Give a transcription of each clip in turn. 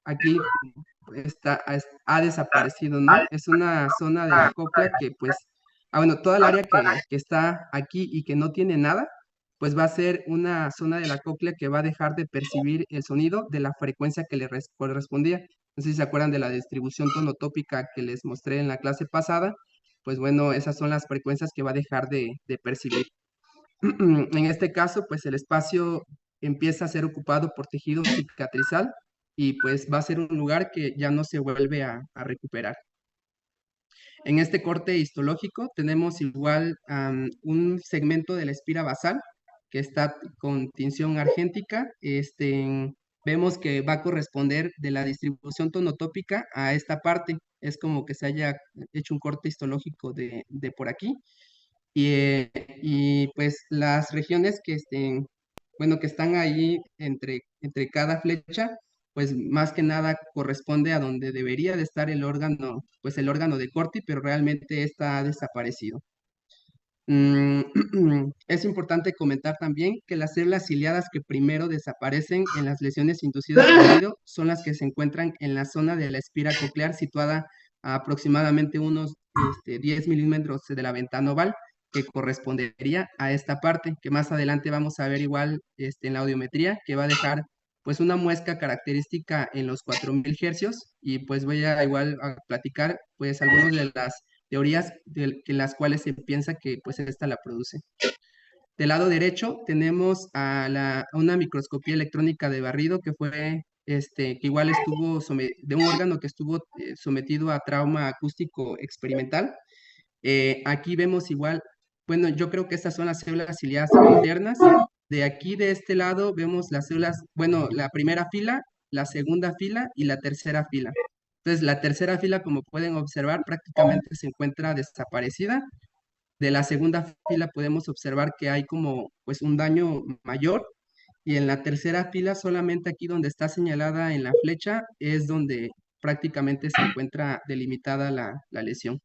aquí ha desaparecido, ¿no? Es una zona de la cóclea que pues, bueno, toda el área que está aquí y que no tiene nada, pues va a ser una zona de la cóclea que va a dejar de percibir el sonido de la frecuencia que le correspondía. No sé si se acuerdan de la distribución tonotópica que les mostré en la clase pasada, pues bueno, esas son las frecuencias que va a dejar de percibir. En este caso, pues el espacio empieza a ser ocupado por tejido cicatrizal y pues va a ser un lugar que ya no se vuelve a recuperar. En este corte histológico tenemos igual un segmento de la espira basal que está con tinción argéntica. Vemos que va a corresponder de la distribución tonotópica a esta parte. Es como que se haya hecho un corte histológico de por aquí. Y pues las regiones bueno, que están ahí entre cada flecha, pues más que nada corresponde a donde debería de estar el órgano, pues el órgano de Corti, pero realmente está ha desaparecido. Mm, Es importante comentar también que las células ciliadas que primero desaparecen en las lesiones inducidas por ruido son las que se encuentran en la zona de la espira coclear situada a aproximadamente unos 10 milímetros de la ventana oval, que correspondería a esta parte, que más adelante vamos a ver igual en la audiometría, que va a dejar pues una muesca característica en los 4000 hercios, y pues voy a igual a platicar pues algunas de las teorías en las cuales se piensa que pues esta la produce. Del lado derecho tenemos a una microscopía electrónica de barrido que fue, que igual estuvo de un órgano que estuvo sometido a trauma acústico experimental. Aquí vemos igual, bueno, yo creo que estas son las células ciliadas internas. De aquí, de este lado, vemos las células, bueno, la primera fila, la segunda fila y la tercera fila. Entonces, la tercera fila, como pueden observar, prácticamente se encuentra desaparecida. De la segunda fila podemos observar que hay como pues un daño mayor, y en la tercera fila solamente aquí donde está señalada en la flecha es donde prácticamente se encuentra delimitada la lesión.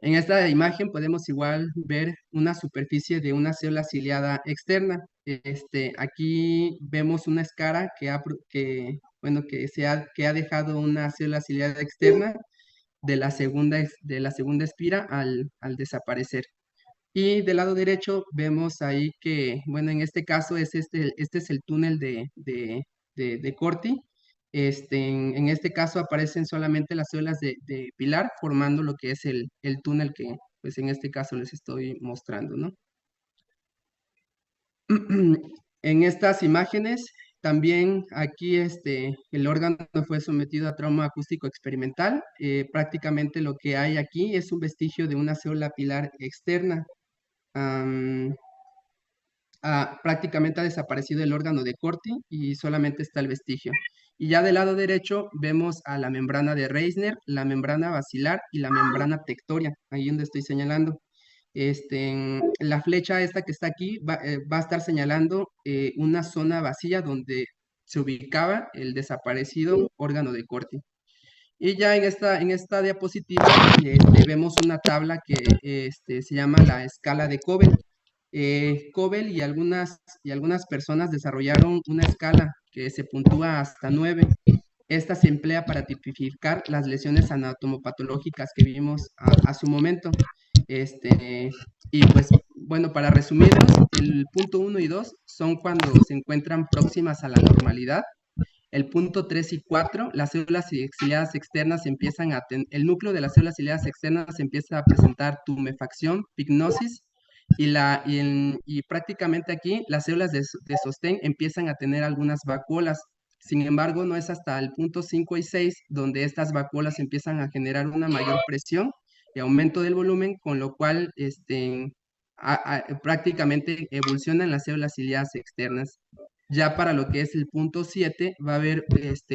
En esta imagen podemos igual ver una superficie de una célula ciliada externa. Aquí vemos una escara bueno, que ha dejado una célula ciliada externa de la segunda espira al desaparecer. Y del lado derecho vemos ahí que, bueno, en este caso este es el túnel de Corti. En este caso aparecen solamente las células de pilar formando lo que es el túnel que, pues en este caso les estoy mostrando, ¿no? En estas imágenes, también aquí el órgano fue sometido a trauma acústico experimental. Prácticamente lo que hay aquí es un vestigio de una célula pilar externa. Prácticamente ha desaparecido el órgano de Corti y solamente está el vestigio. Y ya del lado derecho vemos a la membrana de Reisner, la membrana basilar y la membrana tectoria, ahí donde estoy señalando. La flecha esta que está aquí va a estar señalando una zona vacía donde se ubicaba el desaparecido órgano de Corti. Y ya en esta diapositiva vemos una tabla que se llama la escala de Cobel. Cobel y algunas personas desarrollaron una escala que se puntúa hasta 9. Esta se emplea para tipificar las lesiones anatomopatológicas que vimos a su momento. Y pues, bueno, para resumirlos, el punto 1 y 2 son cuando se encuentran próximas a la normalidad. El punto 3 y 4, las células ciliadas externas el núcleo de las células ciliadas externas empieza a presentar tumefacción, pignosis, y prácticamente aquí las células de sostén empiezan a tener algunas vacuolas. Sin embargo, no es hasta el punto 5 y 6 donde estas vacuolas empiezan a generar una mayor presión y aumento del volumen, con lo cual prácticamente evolucionan las células ciliadas externas. Ya para lo que es el punto 7, va a haber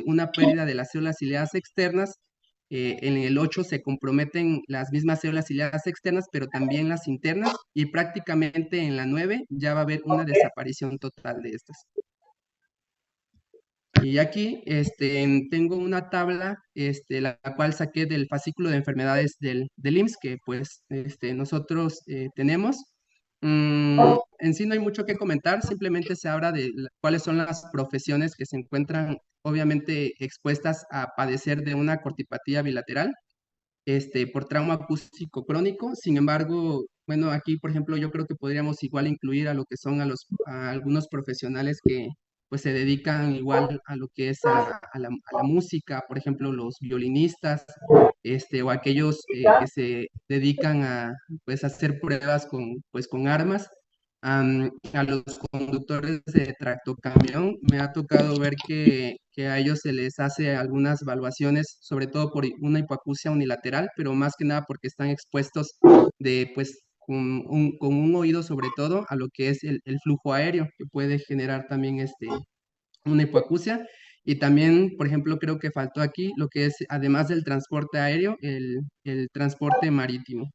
una pérdida de las células ciliadas externas. En el 8 se comprometen las mismas células ciliadas externas, pero también las internas, y prácticamente en la 9 ya va a haber una desaparición total de estas. Y aquí tengo una tabla, la cual saqué del fascículo de enfermedades del IMSS, que pues nosotros tenemos. En sí no hay mucho que comentar, simplemente se habla de cuáles son las profesiones que se encuentran obviamente expuestas a padecer de una cortipatía bilateral por trauma acústico crónico. Sin embargo, bueno, aquí, por ejemplo, yo creo que podríamos igual incluir a lo que son a algunos profesionales que pues se dedican igual a lo que es a la música, por ejemplo, los violinistas, o aquellos que se dedican a pues hacer pruebas con armas. A los conductores de tractocamión me ha tocado ver que a ellos se les hace algunas evaluaciones, sobre todo por una hipoacusia unilateral, pero más que nada porque están expuestos pues, con un oído sobre todo a lo que es el flujo aéreo, que puede generar también una hipoacusia. Y también, por ejemplo, creo que faltó aquí lo que es, además del transporte aéreo, el transporte marítimo.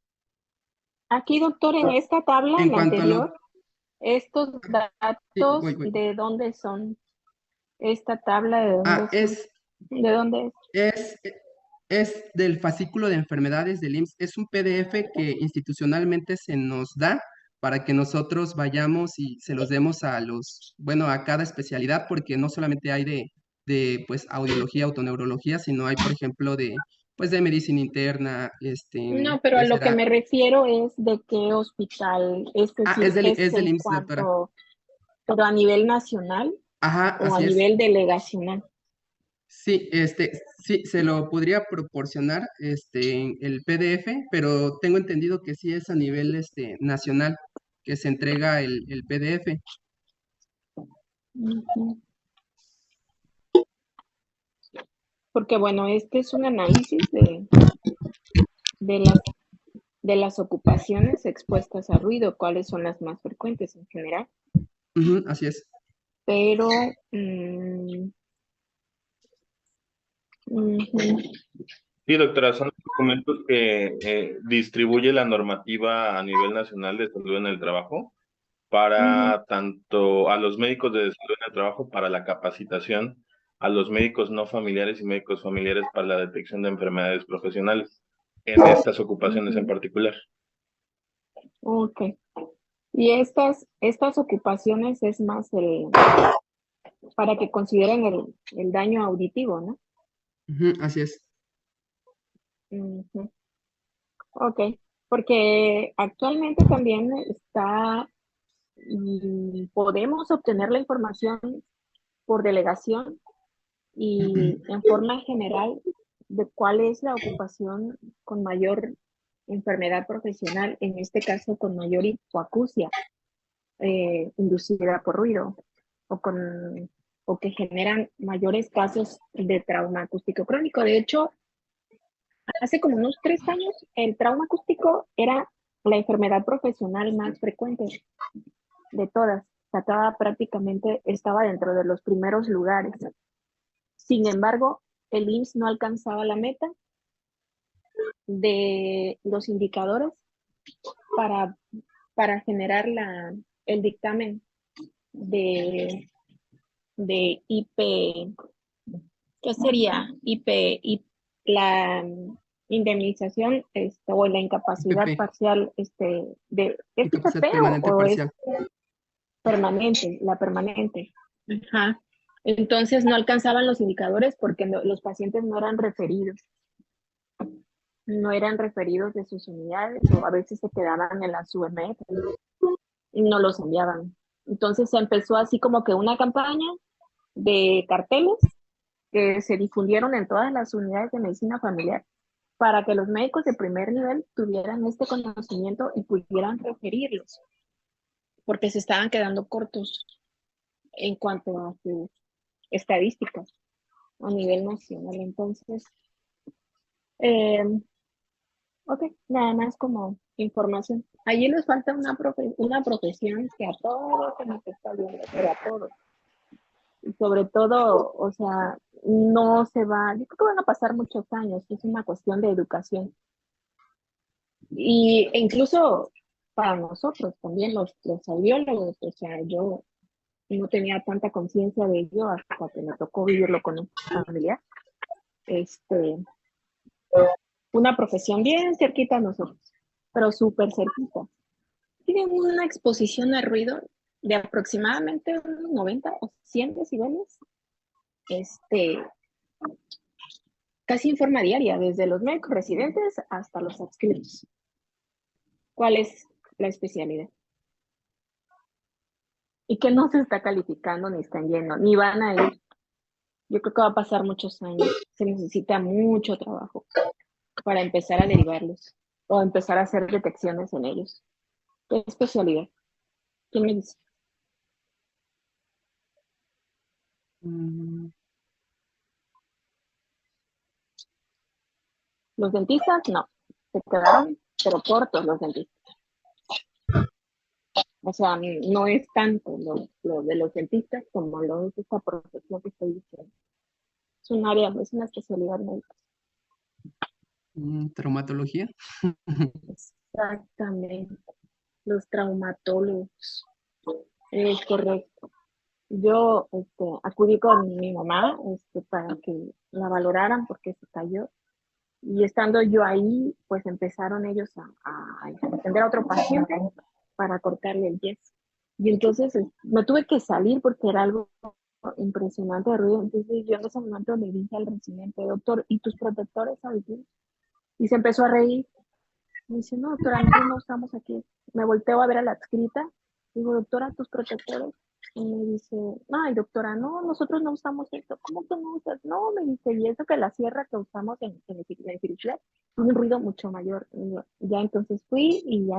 Aquí, doctor, en esta tabla, En en la cuanto a lo... anterior, estos Sí, voy, datos, voy. ¿de dónde son? Esta tabla, ¿de dónde Ah, son? ¿De dónde es? es, es del fascículo de enfermedades del IMSS. Es un PDF que institucionalmente se nos da para que nosotros vayamos y se los demos bueno, a cada especialidad, porque no solamente hay de pues, audiología, autoneurología, sino hay, por ejemplo, pues, de medicina interna, No, pero a pues lo que será... me refiero es de qué hospital, es Ah, decir, es es del en IMSS, doctora. cuanto, pero a nivel nacional Ajá, o a así es. nivel delegacional. Sí, sí, se lo podría proporcionar, en el PDF, pero tengo entendido que sí es a nivel, nacional, que se entrega el PDF. Ujú. Porque bueno, este es un análisis de las, de las ocupaciones expuestas a ruido, cuáles son las más frecuentes en general, Ujú, así es. pero ujú, Sí, doctora, son documentos que distribuye la normativa a nivel nacional de salud en el trabajo ujú, para tanto a los médicos de salud en el trabajo para la capacitación, a los médicos no familiares y médicos familiares para la detección de enfermedades profesionales en estas ocupaciones en ujú. particular. Ok. Y estas ocupaciones es más para que consideren el daño auditivo, ¿no? Ujú, así es. Ujú. Ok, porque actualmente también está, y podemos obtener la información por delegación y en forma general de cuál es la ocupación con mayor enfermedad profesional, en este caso con mayor hipoacusia inducida por ruido o, con, o que generan mayores casos de trauma acústico crónico. De hecho, hace como unos 3 años, el trauma acústico era la enfermedad profesional más frecuente de todas. Estaba prácticamente, estaba dentro de los primeros lugares. Sin embargo, el IMSS no alcanzaba la meta de los indicadores para, para generar el dictamen de, de IP, ¿qué sería? La indemnización o la incapacidad IPP, parcial ¿es incapacidad IPP permanente o es parcial. permanente? La permanente. Ajá. Entonces no alcanzaban los indicadores porque los pacientes no eran referidos de sus unidades o a veces se quedaban en las UMF y no los enviaban. Entonces se empezó así como que una campaña de carteles que se difundieron en todas las unidades de medicina familiar para que los médicos de primer nivel tuvieran este conocimiento y pudieran referirlos, porque se estaban quedando cortos en cuanto a sus estadísticas a nivel nacional. Entonces, eh, ok, nada más como información. Allí les falta una profesión que a todos se nos está viendo, pero a todos. Y sobre todo, o sea, no se va, yo creo que van a pasar muchos años, es una cuestión de educación. E incluso para nosotros también, los audiólogos, o sea, yo no tenía tanta conciencia de ello hasta que me tocó vivirlo con un familiar. Este, una profesión bien cerquita a nosotros, pero súper cerquita. tienen una exposición a ruido de aproximadamente unos 90 o 100 decibeles, casi en forma diaria, desde los médicos residentes hasta los adscritos. ¿Cuál es la especialidad? Y que no se está calificando, ni están yendo, ni van a ir. Yo creo que va a pasar muchos años. Se necesita mucho trabajo para empezar a derivarlos o empezar a hacer detecciones en ellos. ¿Qué especialidad? ¿Quién me dice? Mm, Los dentistas, no. Se quedaron, pero cortos los dentistas. O sea, no es tanto lo de los dentistas como lo es esta profesión que estoy diciendo. Es un área, es una especialidad médica. Traumatología. Exactamente. Los traumatólogos. Es correcto. Yo acudí con mi mamá para que la valoraran porque se cayó. Y estando yo ahí, pues empezaron ellos a atender a otro paciente para cortarle el yeso. Y entonces me tuve que salir porque era algo impresionante de ruido. Entonces yo en ese momento le dije al residente, doctor, ¿y tus protectores auditivos? Y se empezó a reír. Me dice, no, doctora, nosotros no estamos aquí. Me volteo a ver a la adscrita. Digo, doctora, tus protectores. Y me dice, ay, doctora, no, nosotros no usamos esto. ¿Cómo que no usas? No, me dice, y eso que la sierra que usamos en el circular tiene un ruido mucho mayor. Y ya entonces fui y ya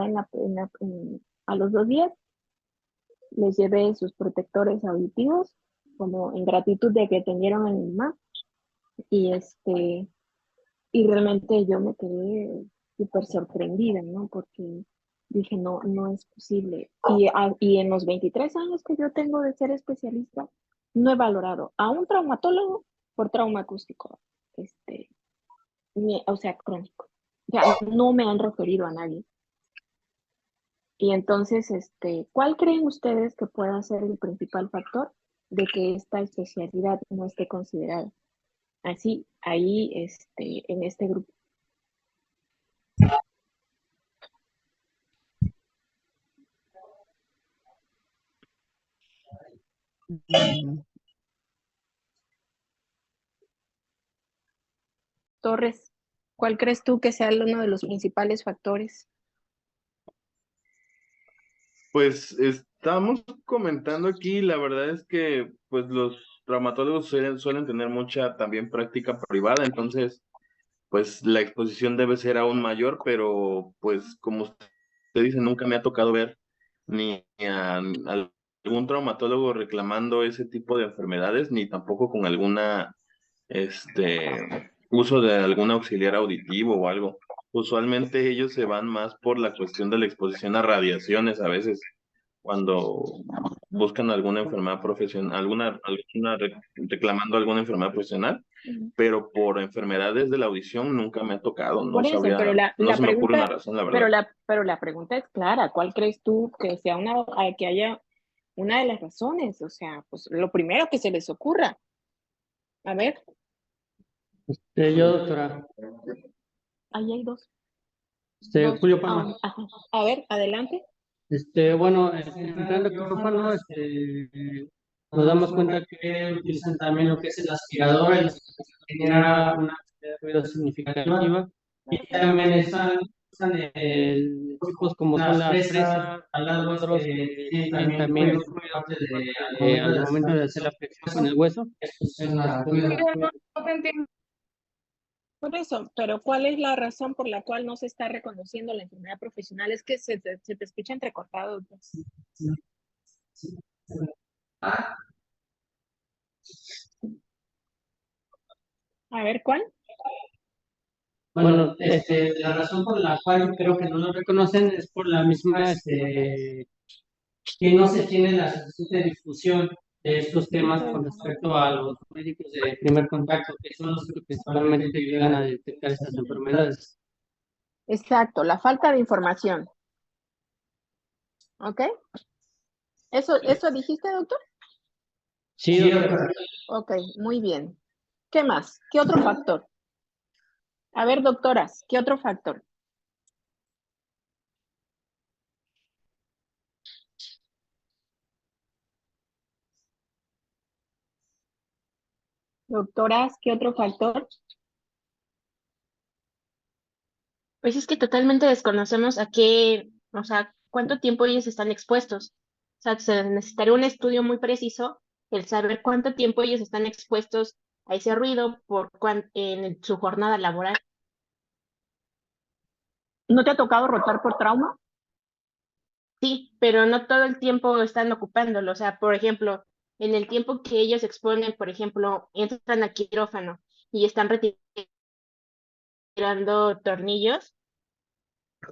a los 2 días les llevé sus protectores auditivos, como en gratitud de que atendieron a mi mamá. Y y realmente yo me quedé súper sorprendida, ¿no? Porque dije, no, no es posible. Y en los 23 años que yo tengo de ser especialista, no he valorado a un traumatólogo por trauma acústico, o sea, crónico. O sea, no me han referido a nadie. Y entonces, ¿cuál creen ustedes que pueda ser el principal factor de que esta especialidad no esté considerada? Así, ahí, en este grupo. Mm, Torres, ¿cuál crees tú que sea uno de los principales factores? Pues estamos comentando aquí, la verdad es que pues los traumatólogos suelen tener mucha también práctica privada, entonces pues la exposición debe ser aún mayor, pero pues como usted dice, nunca me ha tocado ver ni a algún traumatólogo reclamando ese tipo de enfermedades, ni tampoco con alguna uso de algún auxiliar auditivo o algo. Usualmente ellos se van más por la cuestión de la exposición a radiaciones a veces, cuando buscan alguna enfermedad profesional, reclamando alguna enfermedad profesional, pero por enfermedades de la audición nunca me ha tocado, no Por eso, pero sabría, no se me ocurre una razón, la verdad. pero la pregunta es clara, ¿cuál crees tú que sea que haya una de las razones? O sea, pues lo primero que se les ocurra. A ver, Yo, doctora, ahí hay dos. Julio Palma. Ajá. A ver, adelante. Bueno, entrando a quirófano, nos damos cuenta que utilizan también lo que es el aspirador, que genera una cantidad de ruido significativa, y también usan equipos como son las fresas, taladros, que tienen también un ruido al momento de hacer la flexión con el hueso. Por eso, pero ¿cuál es la razón por la cual no se está reconociendo la enfermedad profesional? Es que se te escucha entrecortado. Pues. A ver, ¿cuál? Bueno, la razón por la cual yo creo que no lo reconocen es por la misma, que no se tiene la suficiente difusión de estos temas con respecto a los médicos de primer contacto, que son los que principalmente ayudan a detectar estas enfermedades. Exacto, la falta de información. ¿Ok? ¿Eso dijiste, doctor? Sí, Sí, doctora. doctor. Ok, muy bien. ¿Qué más? ¿Qué otro factor? A ver, doctoras, ¿qué otro factor? Doctoras, ¿qué otro factor? Pues es que totalmente desconocemos a qué, o sea, cuánto tiempo ellos están expuestos. O sea, se necesitaría un estudio muy preciso el saber cuánto tiempo ellos están expuestos a ese ruido en su jornada laboral. ¿No te ha tocado rotar por trauma? Sí, pero no todo el tiempo están ocupándolo. O sea, por ejemplo, en el tiempo que ellos exponen, por ejemplo, entran a quirófano y están retirando tornillos,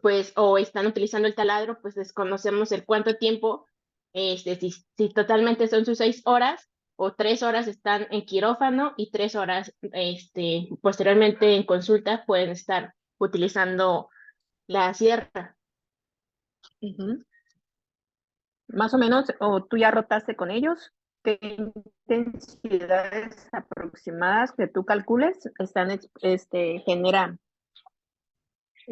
pues, o están utilizando el taladro, pues desconocemos el cuánto tiempo, si totalmente son sus 6 horas o 3 horas están en quirófano y 3 horas, posteriormente en consulta pueden estar utilizando la sierra. Ujú. Más o menos, o tú ya rotaste con ellos, ¿qué intensidades aproximadas que tú calcules generan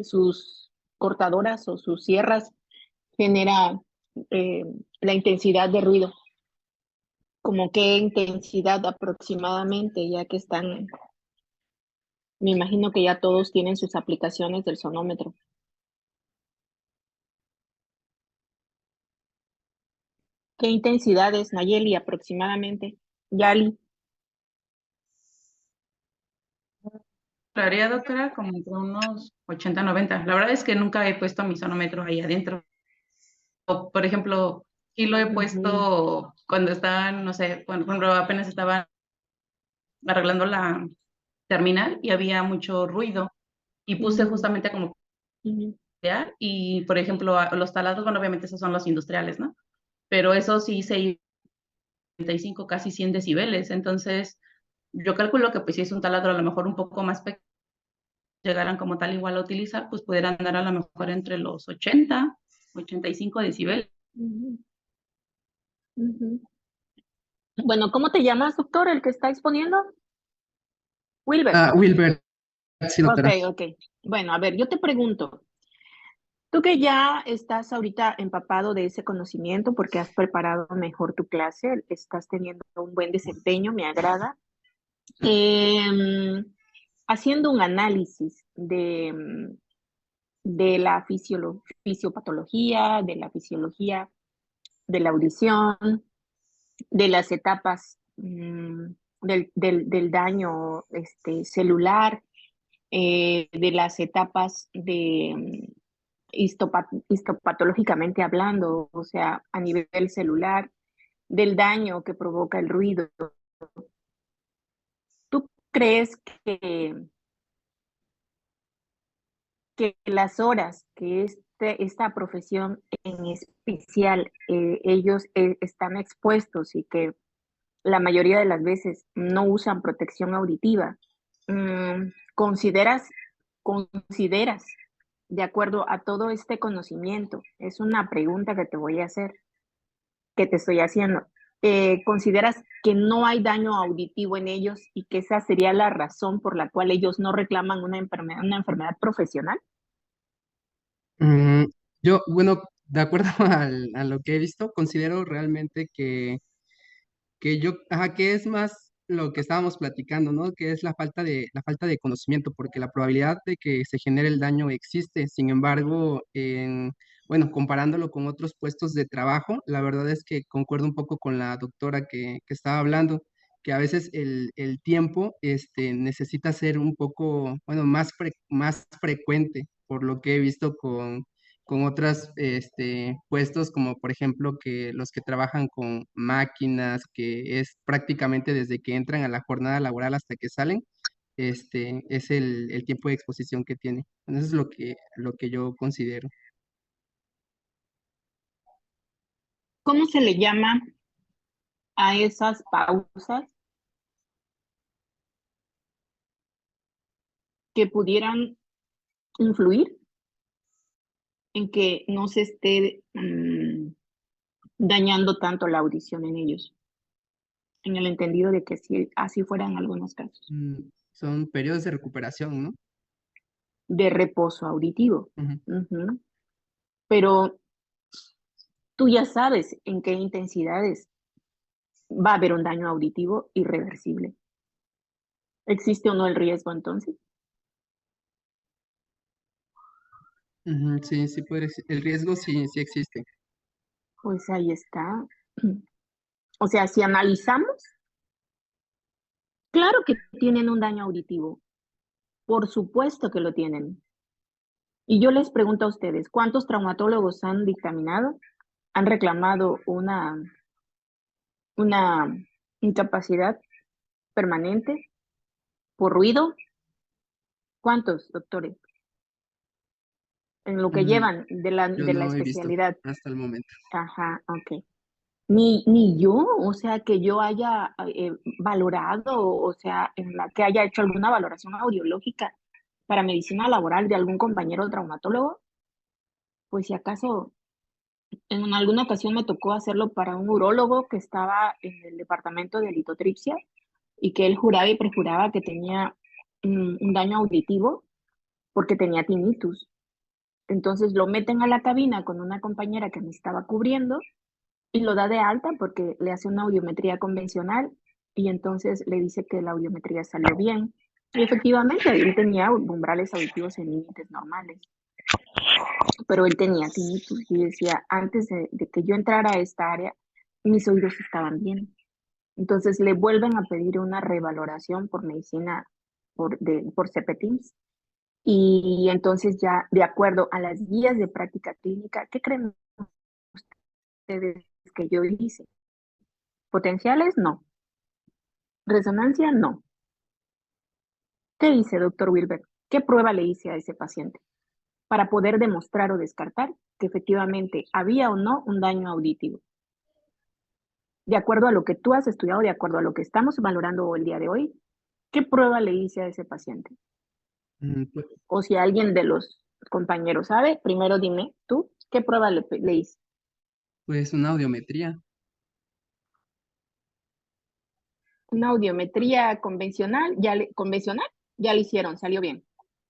sus cortadoras o sus sierras, genera eh, la intensidad de ruido? ¿Como qué intensidad aproximadamente, ya que están, me imagino que ya todos tienen sus aplicaciones del sonómetro? ¿Qué intensidades, Nayeli, aproximadamente? Yali. Claro, doctora, como entre unos 80, 90. La verdad es que nunca he puesto mi sonómetro ahí adentro. O, por ejemplo, sí lo he Ujú, puesto cuando estaban, no sé, cuando, por ejemplo, apenas estaban arreglando la terminal y había mucho ruido y puse ujú, justamente como ujú, y, por ejemplo, los taladros, bueno, obviamente esos son los industriales, ¿no? Pero eso sí se iba a 95, casi 100 decibeles. Entonces, yo calculo que pues si es un taladro a lo mejor un poco más pequeño, llegaran como tal igual a utilizar, pues pudieran dar a lo mejor entre los 80, 85 decibeles. ujú, ujú. Bueno, ¿cómo te llamas, doctor, el que está exponiendo? Wilber. Ah, Wilber, sí, Ok, doctora. ok. Bueno, a ver, yo te pregunto, tú que ya estás ahorita empapado de ese conocimiento porque has preparado mejor tu clase, estás teniendo un buen desempeño, me agrada. Haciendo un análisis de la fisiopatología, de la fisiología de la audición, de las etapas del daño celular, de las etapas de histopatológicamente hablando, o sea, a nivel celular, del daño que provoca el ruido. ¿Tú crees que las horas que esta profesión en especial, ellos están expuestos y que la mayoría de las veces no usan protección auditiva, ¿consideras, consideras, de acuerdo a todo este conocimiento? Es una pregunta que te voy a hacer, que te estoy haciendo. ¿Consideras que no hay daño auditivo en ellos y que esa sería la razón por la cual ellos no reclaman una enfermedad profesional? Mm, yo, bueno, de acuerdo a lo que he visto, considero realmente que es más lo que estábamos platicando, ¿no? Que es la falta de conocimiento, porque la probabilidad de que se genere el daño existe. Sin embargo, bueno, comparándolo con otros puestos de trabajo, la verdad es que concuerdo un poco con la doctora que estaba hablando, que a veces el tiempo, necesita ser un poco, bueno, más frecuente, por lo que he visto con otros puestos, como por ejemplo que los que trabajan con máquinas, que es prácticamente desde que entran a la jornada laboral hasta que salen, es el tiempo de exposición que tiene. Bueno, eso es lo que yo considero. ¿Cómo se le llama a esas pausas que pudieran influir en que no se esté dañando tanto la audición en ellos, en el entendido de que si así fuera en algunos casos, Son periodos de recuperación, ¿no? de reposo auditivo? Ujú. Ujú. Pero tú ya sabes en qué intensidades va a haber un daño auditivo irreversible. ¿Existe o no el riesgo entonces? Ujú, sí, sí puede, el riesgo sí, sí existe. Pues ahí está. O sea, si analizamos, claro que tienen un daño auditivo. Por supuesto que lo tienen. Y yo les pregunto a ustedes, ¿cuántos traumatólogos han dictaminado, han reclamado una incapacidad permanente por ruido? ¿Cuántos, doctores? En lo que Mm, llevan yo de la no he visto especialidad. hasta el momento. Ajá, ok. Ni yo, o sea, que yo haya valorado, o sea, en la que haya hecho alguna valoración audiológica para medicina laboral de algún compañero traumatólogo, pues si acaso en alguna ocasión me tocó hacerlo para un urólogo que estaba en el departamento de litotripsia y que él juraba y perjuraba que tenía un daño auditivo porque tenía tinnitus. Entonces lo meten a la cabina con una compañera que me estaba cubriendo y lo da de alta porque le hace una audiometría convencional y entonces le dice que la audiometría salió bien. Y efectivamente, él tenía umbrales auditivos en límites normales, pero él tenía tinnitus y decía, antes de que yo entrara a esta área, mis oídos estaban bien. Entonces le vuelven a pedir una revaloración por medicina, por CPTIMS. Y entonces ya, de acuerdo a las guías de práctica clínica, ¿qué creen ustedes que yo hice? Potenciales, no. Resonancia, no. ¿Qué hice, doctor Wilber? ¿Qué prueba le hice a ese paciente? Para poder demostrar o descartar que efectivamente había o no un daño auditivo. De acuerdo a lo que tú has estudiado, de acuerdo a lo que estamos valorando el día de hoy, ¿qué prueba le hice a ese paciente? Pues, O si alguien de los compañeros sabe, primero dime tú, ¿qué prueba le hice? pues una audiometría. Una audiometría convencional, ya le hicieron, salió bien.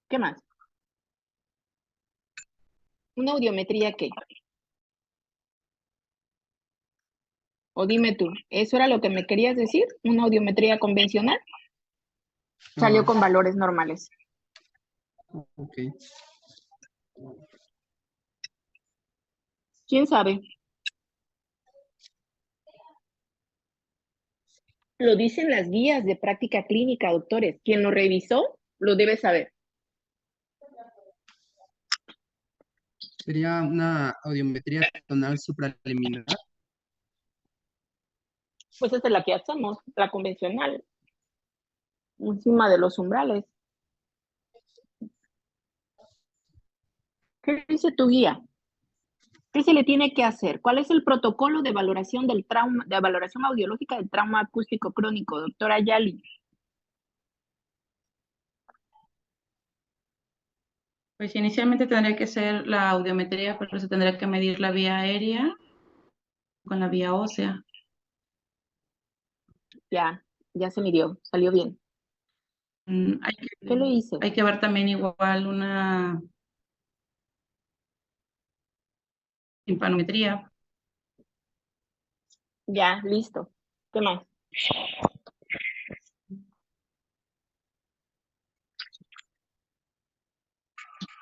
¿Qué más? ¿Una audiometría qué? O dime tú, ¿eso era lo que me querías decir? ¿Una audiometría convencional? Salió Ah, con valores normales. ok. ¿Quién sabe? Lo dicen las guías de práctica clínica, doctores. Quien lo revisó lo debe saber. Sería una audiometría tonal supraliminar. Pues esa es la que hacemos, la convencional, encima de los umbrales. ¿Qué dice tu guía? ¿Qué se le tiene que hacer? ¿Cuál es el protocolo de valoración del trauma, de valoración audiológica del trauma acústico crónico, doctora Yali? Pues inicialmente tendría que ser la audiometría, pero se tendría que medir la vía aérea con la vía ósea. Ya se midió, salió bien. Hay ¿Qué le hice? hay que ver también igual una timpanometría. Ya, listo. ¿Qué más?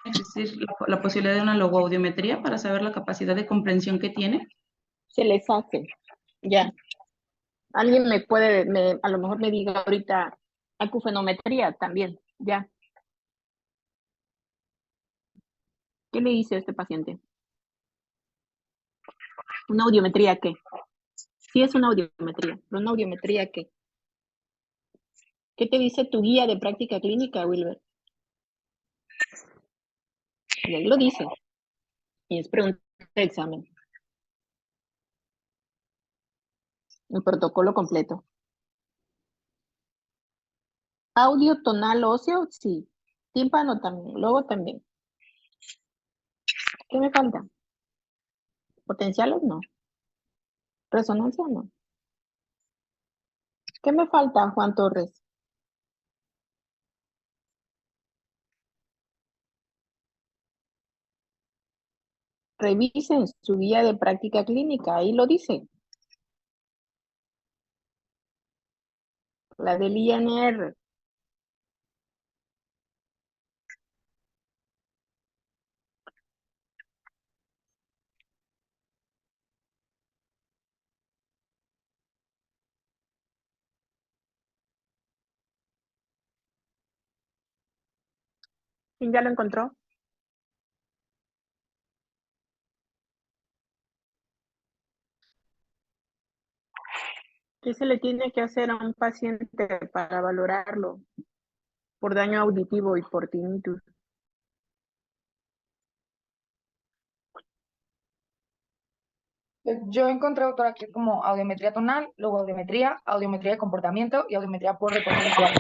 Existir la posibilidad de una logoaudiometría para saber la capacidad de comprensión que tiene. Se les hace. Ya. Alguien me puede, a lo mejor me diga ahorita acufenometría también. Ya. ¿Qué le hice a este paciente? ¿Una audiometría qué? Sí es una audiometría, pero una audiometría qué? ¿Qué te dice tu guía de práctica clínica, Wilber? Y ahí lo dice. Y es pregunta de examen. El protocolo completo. Audio tonal óseo, sí. Tímpano también, luego también. ¿Qué me falta? Potenciales, no. Resonancia, no. ¿Qué me falta, Juan Torres? Revisen su guía de práctica clínica, ahí lo dice. La del INR. ¿Ya lo encontró? ¿Qué se le tiene que hacer a un paciente para valorarlo por daño auditivo y por tinnitus? Yo encontré, doctora, que es como audiometría tonal, luego audiometría de comportamiento y audiometría por refuerzo visual.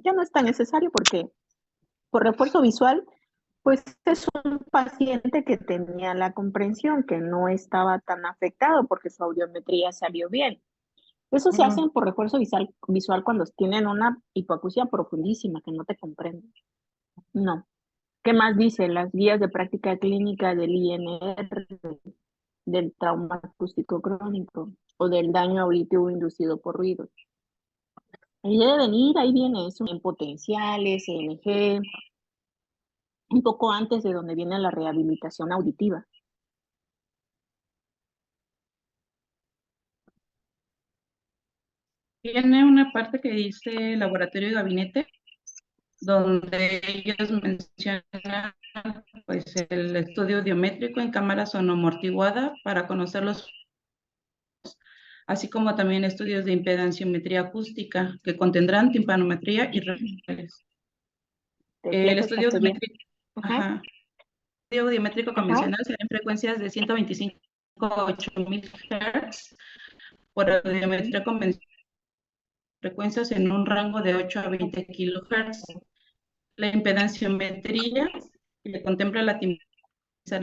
Ya no es tan necesario porque por refuerzo visual, pues es un paciente que tenía la comprensión, que no estaba tan afectado porque su audiometría salió bien. Eso se hace por refuerzo visual cuando tienen una hipoacusia profundísima que no te comprenden. No. ¿Qué más dice? Las guías de práctica clínica del INR, del trauma acústico crónico o del daño auditivo inducido por ruidos. Ahí debe venir, ahí viene eso, en potenciales, ENG, un poco antes de donde viene la rehabilitación auditiva. Tiene una parte que dice laboratorio y gabinete, donde ellos mencionan pues el estudio audiométrico en cámara sonoamortiguada para conocer los, así como también estudios de impedanciometría acústica que contendrán timpanometría y reales. El estudio audiométrico, estudio audiométrico convencional será en frecuencias de 125 a 8000 Hz por audiometría convencional, frecuencias en un rango de 8 a 20 kHz. La impedanciometría le contempla la timpanometría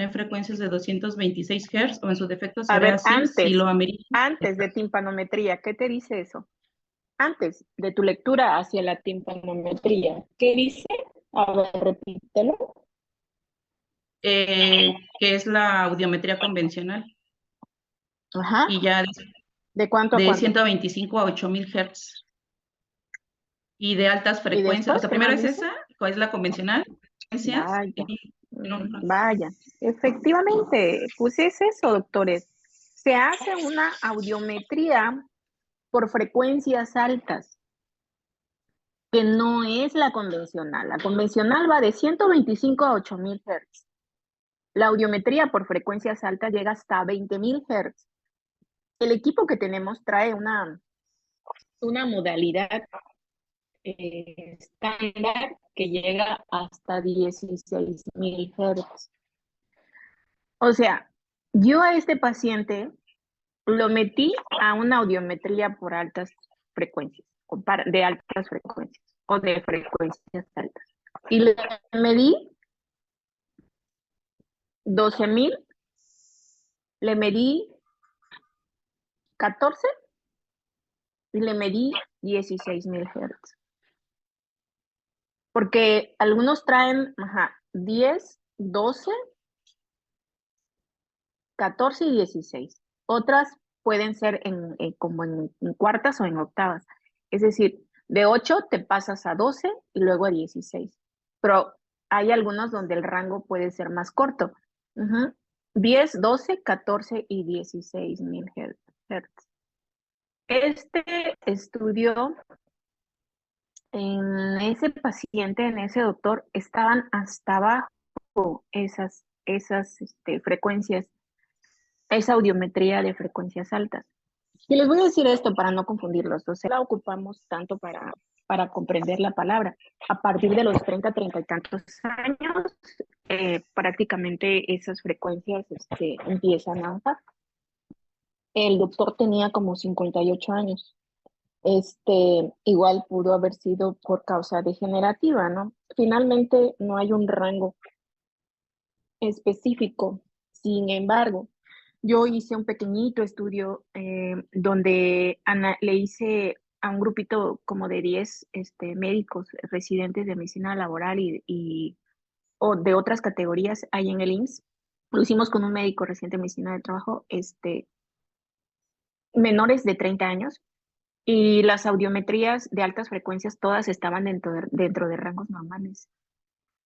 en frecuencias de 226 Hz o en su defecto será así si lo amerita. Antes de timpanometría, ¿qué te dice eso? Antes de tu lectura hacia la timpanometría, ¿qué dice? A ver, repítelo. Que es la audiometría convencional. Ajá. Y ya ¿de cuánto a de cuánto? 125 a 8000 Hz. Y de altas frecuencias. O sea, primero es esa, ¿cuál es la convencional? Vaya, efectivamente, pues es eso, doctores. Se hace una audiometría por frecuencias altas, que no es la convencional. La convencional va de 125 a 8000 Hz. La audiometría por frecuencias altas llega hasta 20000 Hz. El equipo que tenemos trae una modalidad estándar que llega hasta 16000 Hz. O sea, yo a este paciente lo metí a una audiometría por altas frecuencias, de altas frecuencias o de frecuencias altas. Y le medí 12000, le medí 14 y le medí 16000 Hz. Porque algunos traen 10, 12, 14 y 16. Otras pueden ser como en cuartas o en octavas. Es decir, de 8 te pasas a 12 y luego a 16. Pero hay algunos donde el rango puede ser más corto. 10, 12, 14 y 16000 Hz. Este estudio en ese paciente, en ese doctor, estaban hasta abajo esas frecuencias, esa audiometría de frecuencias altas. Y les voy a decir esto para no confundirlos. O sea, la ocupamos tanto para comprender la palabra. A partir de los 30, 30 y tantos años, prácticamente esas frecuencias empiezan a bajar. El doctor tenía como 58 años. Igual pudo haber sido por causa degenerativa, ¿no? Finalmente no hay un rango específico. Sin embargo, yo hice un pequeñito estudio donde le hice a un grupito como de 10 médicos residentes de medicina laboral o de otras categorías ahí en el IMSS. Lo hicimos con un médico residente de medicina del trabajo, menores de 30 años. Y las audiometrías de altas frecuencias todas estaban dentro de rangos normales.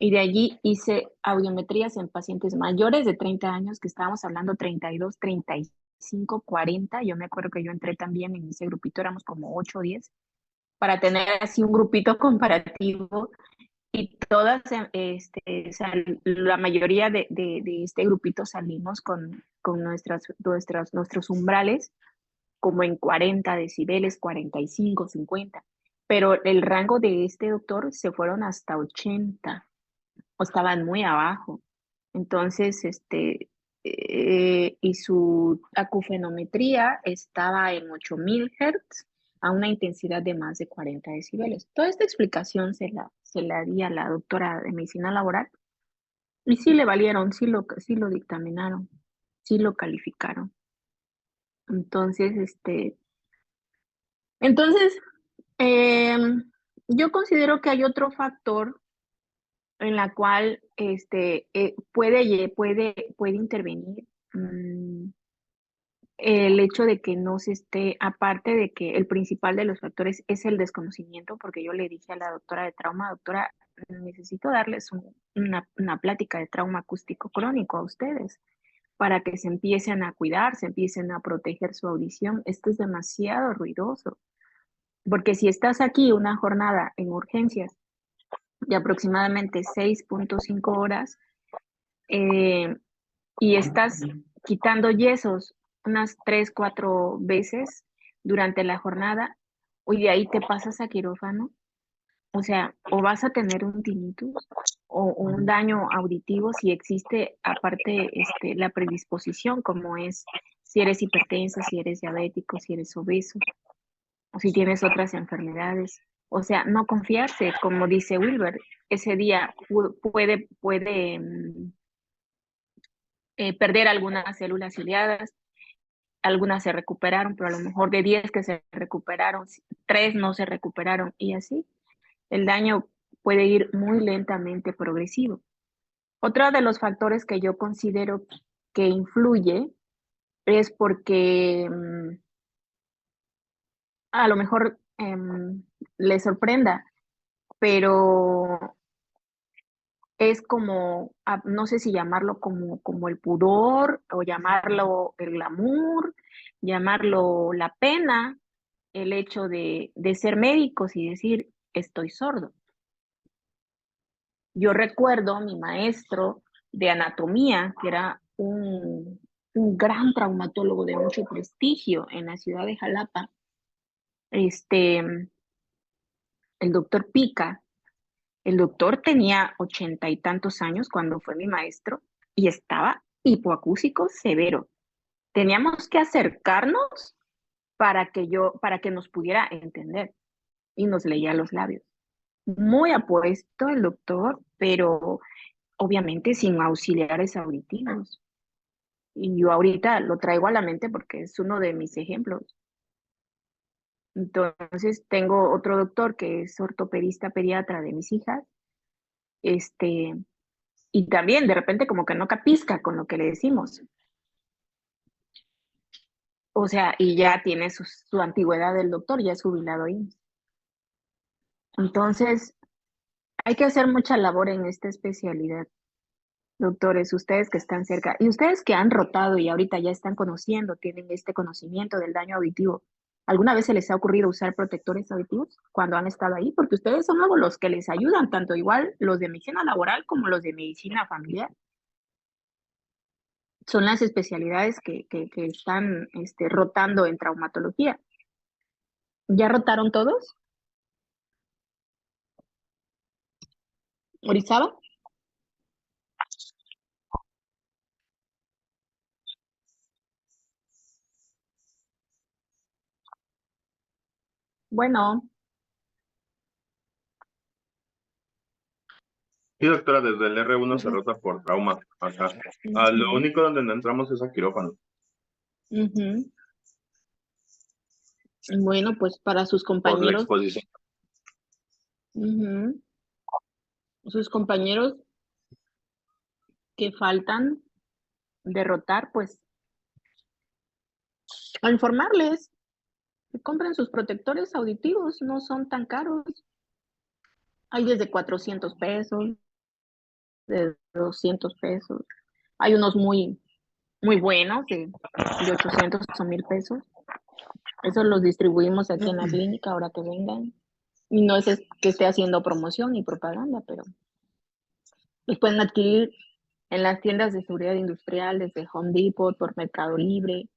Y de allí hice audiometrías en pacientes mayores de 30 años, que estábamos hablando 32, 35, 40. Yo me acuerdo que yo entré también en ese grupito, éramos como 8 o 10, para tener así un grupito comparativo. y todas, la mayoría de este grupito salimos con nuestros umbrales como en 40 decibeles, 45, 50. Pero el rango de este doctor se fueron hasta 80, o estaban muy abajo. Entonces, y su acufenometría estaba en 8000 Hz a una intensidad de más de 40 decibeles. Toda esta explicación se la di a la doctora de medicina laboral y sí le valieron, sí lo dictaminaron, sí lo calificaron. Entonces, entonces yo considero que hay otro factor en la cual puede intervenir el hecho de que no se esté, aparte de que el principal de los factores es el desconocimiento, porque yo le dije a la doctora de trauma, doctora, necesito darles una plática de trauma acústico crónico a ustedes para que se empiecen a cuidar, se empiecen a proteger su audición. Esto es demasiado ruidoso, porque si estás aquí una jornada en urgencias de aproximadamente 6.5 horas y estás quitando yesos unas 3, 4 veces durante la jornada, y de ahí te pasas a quirófano, o sea, o vas a tener un tinnitus o un daño auditivo si existe aparte la predisposición, como es si eres hipertenso, si eres diabético, si eres obeso, o si tienes otras enfermedades. O sea, no confiarse, como dice Wilber, ese día puede perder algunas células ciliadas, algunas se recuperaron, pero a lo mejor de 10 que se recuperaron, 3 no se recuperaron, y así el daño puede ir muy lentamente progresivo. Otro de los factores que yo considero que influye es porque a lo mejor le sorprenda, pero es como, no sé si llamarlo como el pudor o llamarlo el glamour, llamarlo la pena, el hecho de ser médicos y decir, estoy sordo. Yo recuerdo a mi maestro de anatomía, que era un gran traumatólogo de mucho prestigio en la ciudad de Jalapa, el doctor Pica. El doctor tenía 80 y tantos años cuando fue mi maestro y estaba hipoacúsico severo. Teníamos que acercarnos para que nos pudiera entender y nos leía los labios. Muy apuesto el doctor, pero obviamente sin auxiliares auditivos. Y yo ahorita lo traigo a la mente porque es uno de mis ejemplos. Entonces tengo otro doctor que es ortopedista pediatra de mis hijas, y también de repente como que no capisca con lo que le decimos. O sea, y ya tiene su antigüedad del doctor, ya es jubilado ahí. Entonces, hay que hacer mucha labor en esta especialidad. Doctores, ustedes que están cerca y ustedes que han rotado y ahorita ya están conociendo, tienen este conocimiento del daño auditivo, ¿alguna vez se les ha ocurrido usar protectores auditivos cuando han estado ahí? Porque ustedes son luego los que les ayudan, tanto igual los de medicina laboral como los de medicina familiar. Son las especialidades que están rotando en traumatología. ¿Ya rotaron todos? ¿Orizaba? Bueno, Sí, doctora, desde el R1 se rota por trauma. Ajá. Lo único donde no entramos es a quirófano. Bueno, pues para sus Por la compañeros, exposición. sus compañeros que faltan derrotar, pues a informarles que compren sus protectores auditivos, no son tan caros. Hay desde 400 pesos, de 200 pesos. Hay unos muy buenos de 800 o 1000 pesos. Esos los distribuimos aquí en la clínica ahora que vengan. Y no es que esté haciendo promoción y propaganda, pero los pueden adquirir en las tiendas de seguridad industrial, desde Home Depot, por Mercado Libre,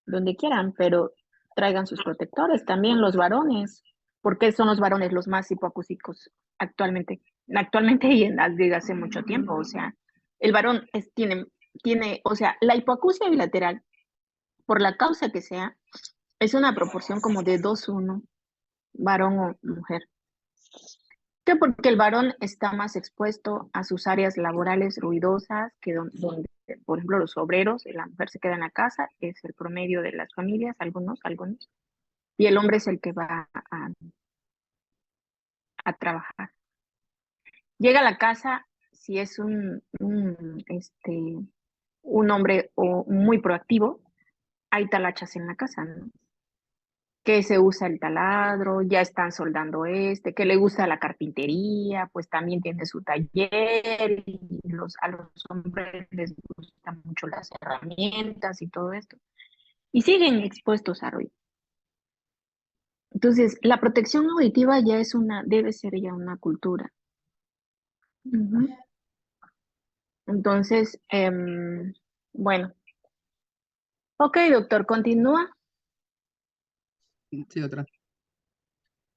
donde quieran, pero traigan sus protectores. También los varones, porque son los varones los más hipoacúsicos actualmente, y desde hace mucho tiempo. O sea, el varón tiene, o sea, la hipoacusia bilateral, por la causa que sea, es una proporción como de 2:1, varón o mujer. Que porque el varón está más expuesto a sus áreas laborales ruidosas, que donde, por ejemplo, los obreros, la mujer se queda en la casa, es el promedio de las familias, algunos, y el hombre es el que va a trabajar. Llega a la casa, si es un hombre muy proactivo, hay talachas en la casa, ¿no? Que se usa el taladro, ya están soldando que le gusta la carpintería, pues también tiene su taller, y a los hombres les gustan mucho las herramientas y todo esto, y siguen expuestos a ruido. Entonces, la protección auditiva debe ser ya una cultura. Ujú. Entonces, bueno, ok, doctor, continúa. Sí, otra.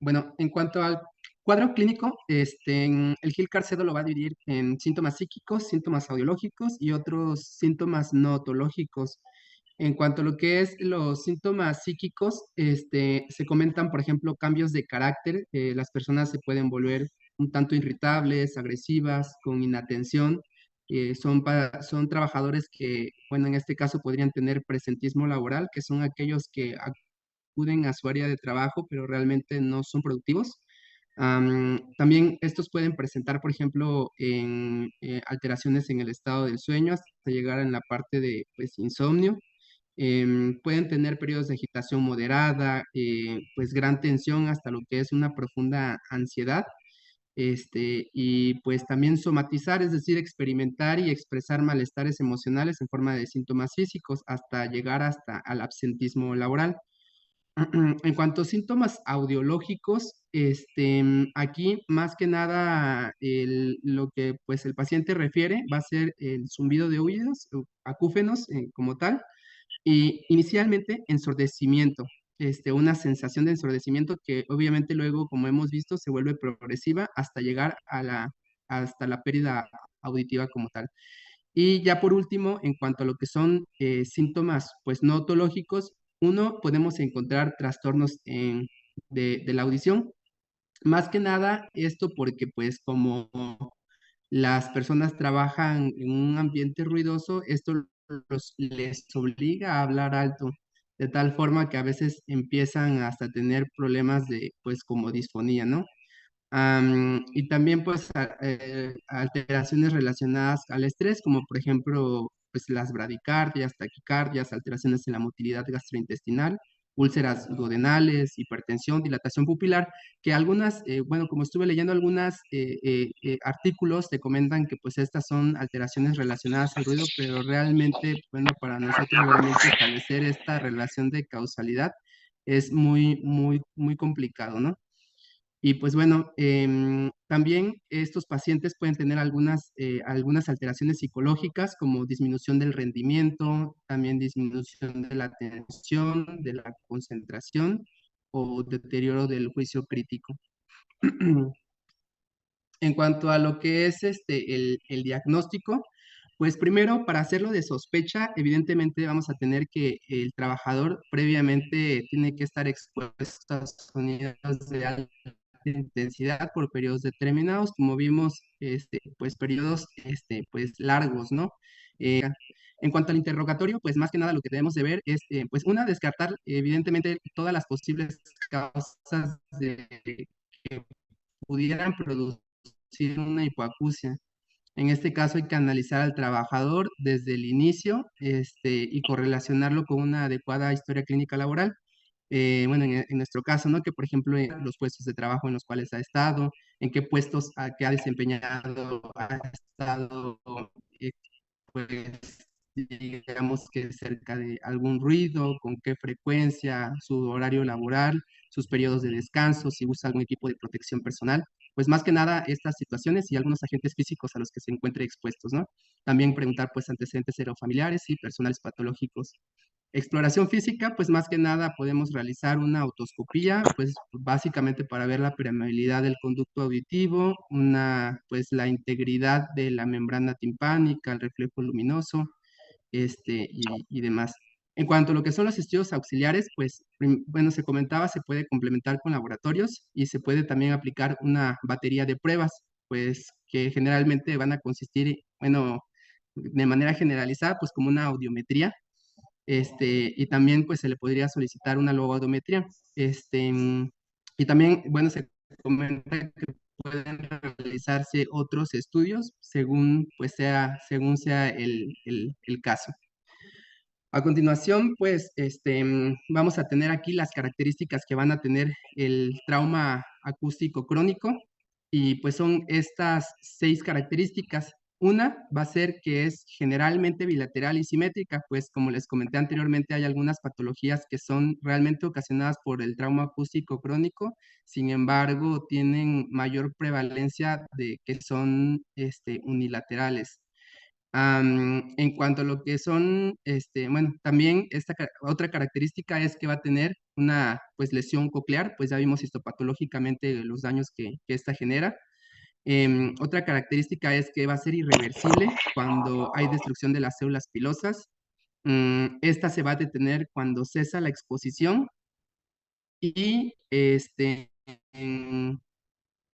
Bueno, en cuanto al cuadro clínico, el Gil Carcedo lo va a dividir en síntomas psíquicos, síntomas audiológicos y otros síntomas no otológicos. En cuanto a lo que es los síntomas psíquicos, se comentan, por ejemplo, cambios de carácter. Las personas se pueden volver un tanto irritables, agresivas, con inatención. Son trabajadores que, bueno, en este caso podrían tener presentismo laboral, que son aquellos que acuden a su área de trabajo, pero realmente no son productivos. También estos pueden presentar, por ejemplo, alteraciones en el estado del sueño, hasta llegar en la parte de pues, insomnio. Pueden tener periodos de agitación moderada, pues gran tensión hasta lo que es una profunda ansiedad. Y pues también somatizar, es decir, experimentar y expresar malestares emocionales en forma de síntomas físicos hasta llegar hasta al absentismo laboral. En cuanto a síntomas audiológicos, aquí más que nada lo que pues el paciente refiere va a ser el zumbido de oídos, acúfenos como tal, y inicialmente ensordecimiento, una sensación de ensordecimiento que obviamente luego, como hemos visto, se vuelve progresiva hasta llegar hasta la pérdida auditiva como tal. Y ya por último, en cuanto a lo que son síntomas pues no otológicos, uno, podemos encontrar trastornos de la audición. Más que nada esto porque pues como las personas trabajan en un ambiente ruidoso, esto les obliga a hablar alto, de tal forma que a veces empiezan hasta a tener problemas de pues como disfonía, ¿no? Y también pues alteraciones relacionadas al estrés, como por ejemplo pues las bradicardias, taquicardias, alteraciones en la motilidad gastrointestinal, úlceras duodenales, hipertensión, dilatación pupilar, que algunas, bueno, como estuve leyendo algunos artículos, te comentan que pues estas son alteraciones relacionadas al ruido, pero realmente, bueno, para nosotros realmente establecer esta relación de causalidad es muy, muy, muy complicado, ¿no? Y pues bueno, también estos pacientes pueden tener algunas alteraciones psicológicas como disminución del rendimiento, también disminución de la atención, de la concentración o deterioro del juicio crítico. En cuanto a lo que es el diagnóstico, pues primero, para hacerlo de sospecha, evidentemente vamos a tener que el trabajador previamente tiene que estar expuesto a sonidos de alta intensidad por periodos determinados, como vimos, pues periodos pues largos, ¿no? En cuanto al interrogatorio, pues más que nada lo que debemos de ver es, pues una, descartar evidentemente todas las posibles causas que pudieran producir una hipoacusia. En este caso hay que analizar al trabajador desde el inicio, y correlacionarlo con una adecuada historia clínica laboral. Bueno, en nuestro caso, ¿no? Que por ejemplo, en los puestos de trabajo en los cuales ha estado, en qué puestos que ha desempeñado, ha estado, pues, digamos que cerca de algún ruido, con qué frecuencia, su horario laboral, sus periodos de descanso, si usa algún equipo de protección personal, pues más que nada estas situaciones y algunos agentes físicos a los que se encuentre expuestos, ¿no? También preguntar pues antecedentes serofamiliares y personales patológicos. Exploración física, pues más que nada podemos realizar una otoscopía, pues básicamente para ver la permeabilidad del conducto auditivo, pues la integridad de la membrana timpánica, el reflejo luminoso, y demás. En cuanto a lo que son los estudios auxiliares, pues, bueno, se comentaba, se puede complementar con laboratorios y se puede también aplicar una batería de pruebas, pues, que generalmente van a consistir, bueno, de manera generalizada, pues, como una audiometría, y también, pues, se le podría solicitar una logodometría, y también, bueno, se comenta que pueden realizarse otros estudios según sea el caso. A continuación, pues, vamos a tener aquí las características que van a tener el trauma acústico crónico y pues son estas 6 características. Una va a ser que es generalmente bilateral y simétrica, pues como les comenté anteriormente, hay algunas patologías que son realmente ocasionadas por el trauma acústico crónico, sin embargo, tienen mayor prevalencia de que son unilaterales. En cuanto a lo que son, bueno, también otra característica es que va a tener una, pues, lesión coclear, pues ya vimos histopatológicamente los daños que esta genera. Otra característica es que va a ser irreversible cuando hay destrucción de las células pilosas. Esta se va a detener cuando cesa la exposición y,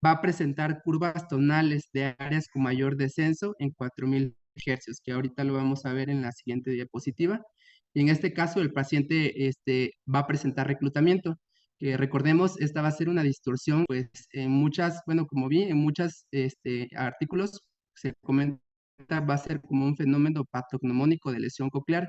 va a presentar curvas tonales de áreas con mayor descenso en 4000 hercios, que ahorita lo vamos a ver en la siguiente diapositiva. Y en este caso, el paciente va a presentar reclutamiento, que recordemos, esta va a ser una distorsión, pues en muchas, bueno, como vi, en muchos artículos se comenta, va a ser como un fenómeno patognomónico de lesión coclear,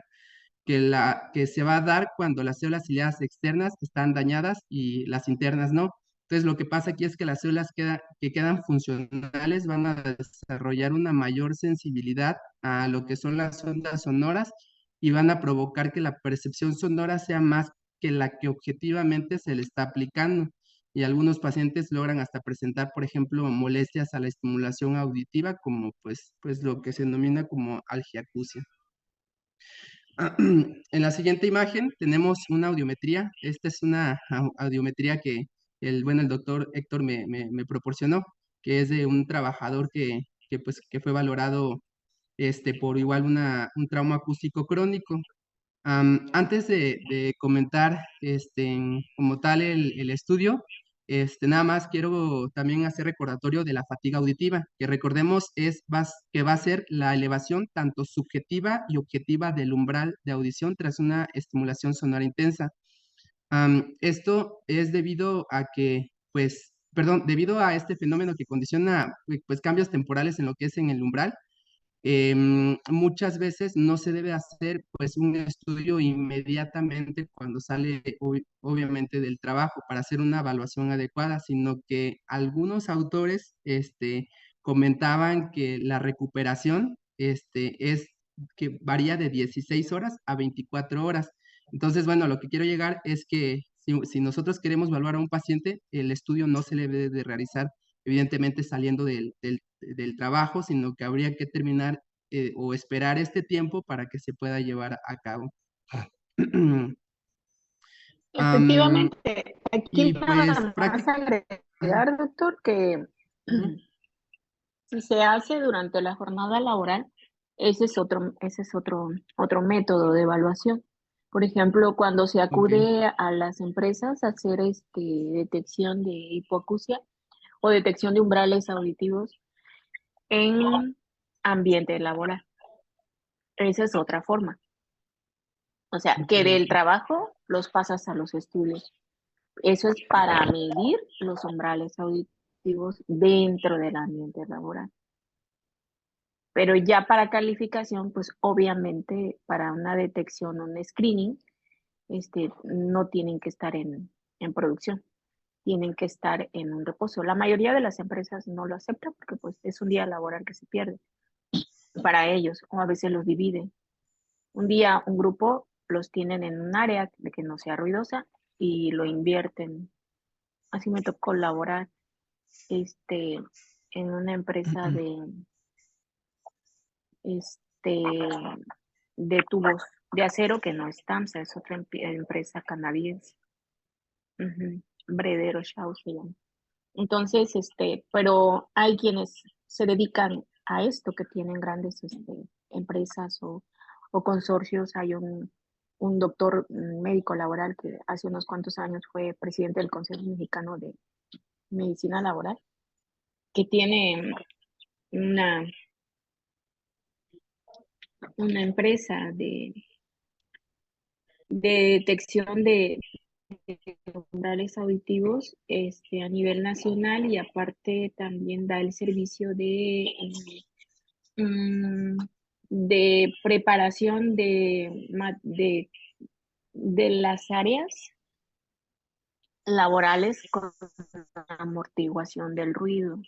que se va a dar cuando las células ciliadas externas están dañadas y las internas no. Entonces, lo que pasa aquí es que las células que quedan funcionales van a desarrollar una mayor sensibilidad a lo que son las ondas sonoras y van a provocar que la percepción sonora sea más que la que objetivamente se le está aplicando. Y algunos pacientes logran hasta presentar, por ejemplo, molestias a la estimulación auditiva, como pues lo que se denomina como algiacusia. En la siguiente imagen tenemos una audiometría. Esta es una audiometría que el doctor Héctor me proporcionó, que es de un trabajador que fue valorado por igual un trauma acústico crónico. Antes de comentar como tal el estudio, nada más quiero también hacer recordatorio de la fatiga auditiva, que recordemos que va a ser la elevación tanto subjetiva y objetiva del umbral de audición tras una estimulación sonora intensa. Esto es debido a que, pues, perdón, debido a este fenómeno que condiciona pues cambios temporales en lo que es en el umbral. Muchas veces no se debe hacer pues un estudio inmediatamente cuando sale obviamente del trabajo para hacer una evaluación adecuada, sino que algunos autores comentaban que la recuperación es que varía de 16 horas a 24 horas. Entonces, bueno, lo que quiero llegar es que si nosotros queremos evaluar a un paciente, el estudio no se le debe de realizar evidentemente saliendo del trabajo, sino que habría que terminar o esperar este tiempo para que se pueda llevar a cabo. Efectivamente, aquí Y pues nada más agregar, doctor, que si se hace durante la jornada laboral, ese es otro método de evaluación. Por ejemplo, cuando se ok, acude a las empresas a hacer detección de hipoacusia o detección de umbrales auditivos en ambiente laboral. Esa es otra forma. O sea, que del trabajo los pasas a los estudios. Eso es para medir los umbrales auditivos dentro del ambiente laboral. Pero ya para calificación, pues obviamente para una detección o un screening, no tienen que estar en producción, tienen que estar en un reposo. La mayoría de las empresas no lo aceptan porque pues es un día laboral que se pierde para ellos, o a veces los dividen. Un día un grupo los tienen en un área de que no sea ruidosa y lo invierten. Así me tocó colaborar en una empresa este, de tubos de acero que no es TAMSA, es otra empresa canadiense. Bredero Shaw se llama. Entonces, pero hay quienes se dedican a esto, que tienen grandes empresas o consorcios. Hay un doctor médico laboral que hace unos cuantos años fue presidente del Consejo Mexicano de Medicina Laboral, que tiene una, una empresa de detección de umbrales auditivos a nivel nacional, y aparte también da el servicio mm, de preparación de las áreas laborales con amortiguación del ruido.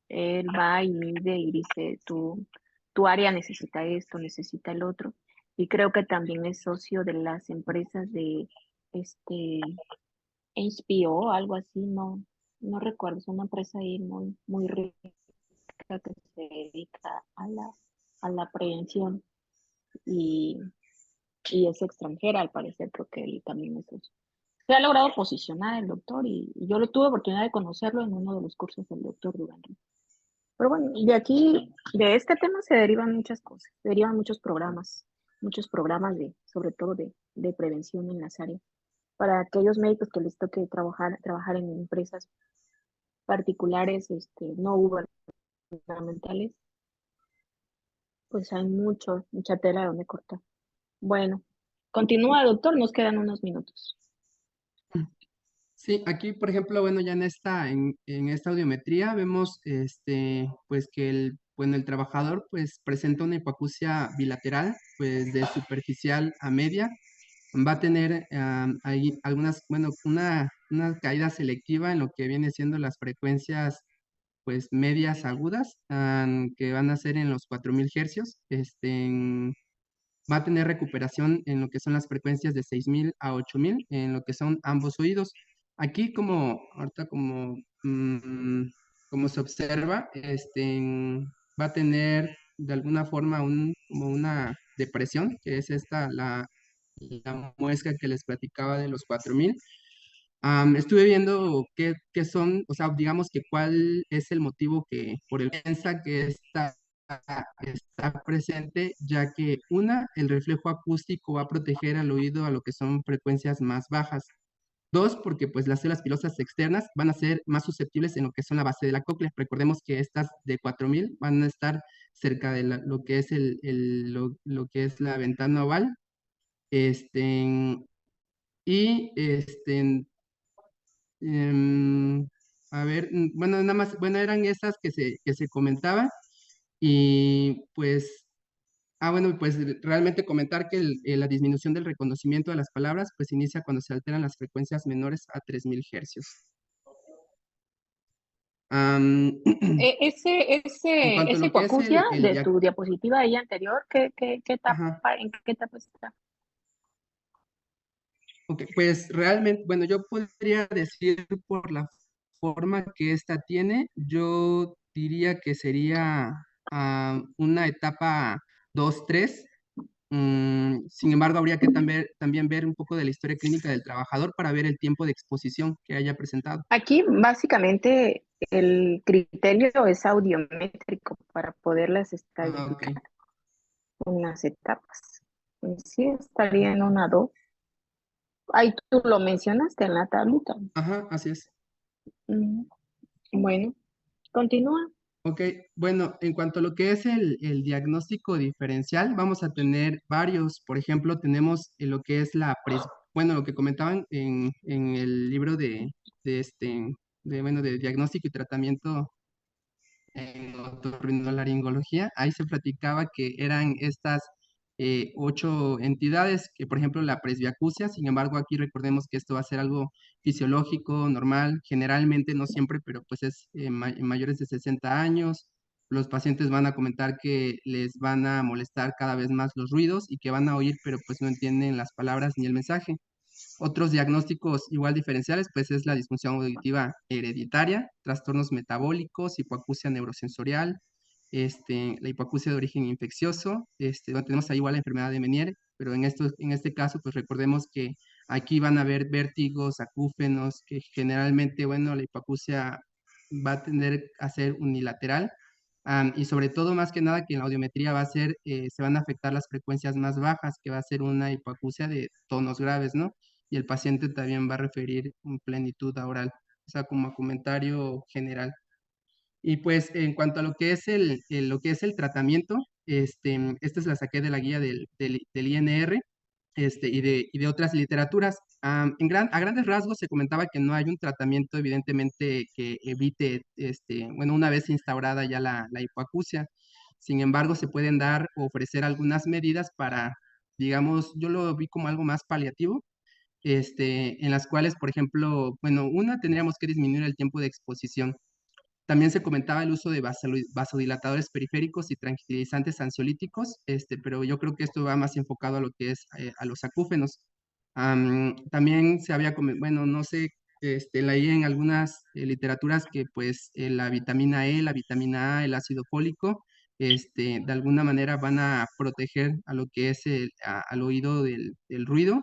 Él va y mide y dice, tu área necesita esto, necesita el otro. Y creo que también es socio de las empresas de HBO, algo así, no recuerdo. Es una empresa ahí muy rica que se dedica a la prevención, y, y es extranjera al parecer, porque él también es socio. Se ha logrado posicionar el doctor, y yo lo tuve oportunidad de conocerlo en uno de los cursos del doctor Durán. Pero bueno, de aquí, de este tema se derivan muchas cosas, se derivan muchos programas sobre todo de prevención en las áreas. Para aquellos médicos que les toque trabajar en empresas particulares, no gubernamentales, pues hay mucha tela de donde cortar. Bueno, continúa, doctor, nos quedan unos minutos. Sí, aquí, por ejemplo, bueno, ya en esta audiometría vemos, pues que el trabajador, pues, presenta una hipoacusia bilateral, pues, de superficial a media. Va a tener ahí algunas, bueno, una caída selectiva en lo que viene siendo las frecuencias, pues, medias agudas, que van a ser en los 4000 hercios. Va a tener recuperación en lo que son las frecuencias de 6000 a 8000 en lo que son ambos oídos. Aquí, ahorita como se observa, va a tener de alguna forma como una depresión, que es la muesca que les platicaba de los 4000. Estuve viendo qué son, o sea, digamos que cuál es el motivo por el que piensa que está presente, ya que el reflejo acústico va a proteger al oído a lo que son frecuencias más bajas. Dos, porque pues las células pilosas externas van a ser más susceptibles en lo que son la base de la cóclea. Recordemos que estas de 4000 van a estar cerca de lo que es lo que es la ventana oval. Este, y em, a ver, bueno, nada más, bueno, eran esas que se comentaban. Y pues, bueno, pues realmente comentar que la disminución del reconocimiento de las palabras, pues inicia cuando se alteran las frecuencias menores a 3000 hercios. Am, en cuanto a Ese lo que es hipoacusia el de tu diapositiva ahí anterior, ¿qué etapa, ajá, en qué etapa está? ok, pues realmente, bueno, yo podría decir por la forma que esta tiene, yo diría que sería una etapa 2-3. Sin embargo, habría que también ver un poco de la historia clínica del trabajador para ver el tiempo de exposición que haya presentado. Aquí básicamente el criterio es audiométrico para poderlas Ok. estadificar en las etapas. Sí, estaría en una 2. Ahí tú lo mencionaste en la tablita. Ajá, así es. Bueno, continúa. Ok, bueno, en cuanto a lo que es el diagnóstico diferencial, vamos a tener varios. Por ejemplo, tenemos lo que es bueno, lo que comentaban en el libro de diagnóstico y tratamiento en otorrinolaringología. Ahí se platicaba que eran estas 8 entidades, que por ejemplo la presbiacusia. Sin embargo, aquí recordemos que esto va a ser algo fisiológico, normal, generalmente, no siempre, pero pues es en mayores de 60 años. los pacientes van a comentar que les van a molestar cada vez más los ruidos y que van a oír, pero pues no entienden las palabras ni el mensaje. Otros diagnósticos igual diferenciales, pues es la disfunción auditiva hereditaria, trastornos metabólicos, hipoacusia neurosensorial, la hipoacusia de origen infeccioso, bueno, tenemos ahí igual la enfermedad de Meniere, pero en este caso, pues recordemos que aquí van a haber vértigos, acúfenos, que generalmente, bueno, la hipoacusia va a tender a ser unilateral, y sobre todo, más que nada, que en la audiometría va a ser, se van a afectar las frecuencias más bajas, que va a ser una hipoacusia de tonos graves, ¿no? Y el paciente también va a referir en plenitud oral, o sea, como comentario general. Y pues en cuanto a lo que es lo que es el tratamiento, esta se la saqué de la guía del INR, y de otras literaturas. A grandes rasgos se comentaba que no hay un tratamiento evidentemente que evite, bueno, una vez instaurada ya la hipoacusia. Sin embargo, se pueden dar o ofrecer algunas medidas para, digamos, yo lo vi como algo más paliativo, en las cuales, por ejemplo, bueno, una, tendríamos que disminuir el tiempo de exposición. También se comentaba el uso de vasodilatadores periféricos y tranquilizantes ansiolíticos, pero yo creo que esto va más enfocado a lo que es a los acúfenos. También se había, bueno, no sé, leí en algunas literaturas que pues la vitamina E, la vitamina A, el ácido fólico, de alguna manera van a proteger a lo que es al oído del ruido,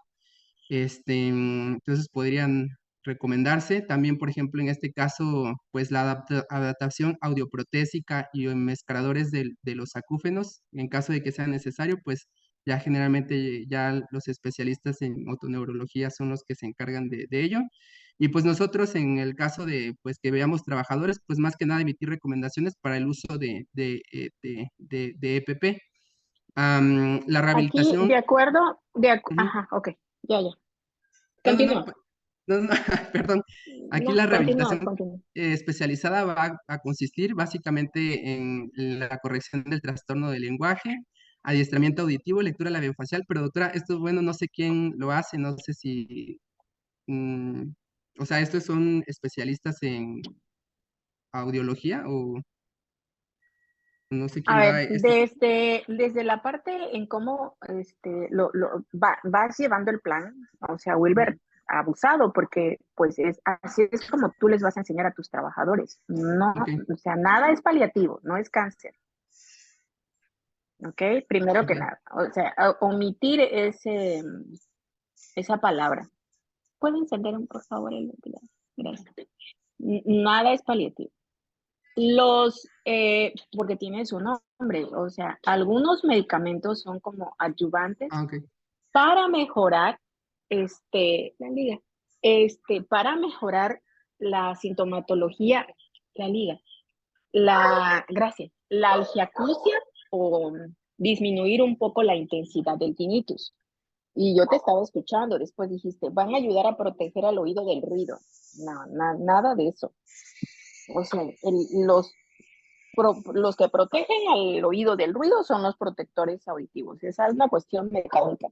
entonces podrían recomendarse. También, por ejemplo, en este caso, pues la adaptación audioprotésica y enmascaradores de los acúfenos, en caso de que sea necesario, pues ya generalmente ya los especialistas en otoneurología son los que se encargan de ello. Y pues nosotros en el caso de pues que veamos trabajadores, pues más que nada emitir recomendaciones para el uso de EPP. La Aquí, rehabilitación. de acuerdo, Ujú. ajá, ok, ya, ya. No, no, no, Continúa. no, no, perdón. Aquí No, la continúa, rehabilitación continúa. especializada va a consistir básicamente en la corrección del trastorno del lenguaje, adiestramiento auditivo, lectura labiofacial, pero doctora, esto, bueno, no sé quién lo hace, no sé si, mm, o sea, estos son especialistas en audiología o no sé A quién va ver, a esto. desde la parte en cómo vas llevando el plan, o sea, Wilber, abusado, porque pues así es como tú les vas a enseñar a tus trabajadores. No, Ok, o sea, nada es paliativo, no es cáncer. ¿Ok? Primero que ok. nada, o sea, omitir esa palabra. ¿Pueden encender, por favor, el ventilador? Gracias. Nada es paliativo. Porque tiene su nombre, o sea, algunos medicamentos son como adyuvantes Ah, ok. para mejorar, la liga, para mejorar la sintomatología, gracias, la algiacusia o disminuir un poco la intensidad del tinnitus. Y yo te estaba escuchando, después dijiste, van a ayudar a proteger al oído del ruido. No, nada de eso. O sea, los que protegen al oído del ruido son los protectores auditivos. Esa es una cuestión mecánica.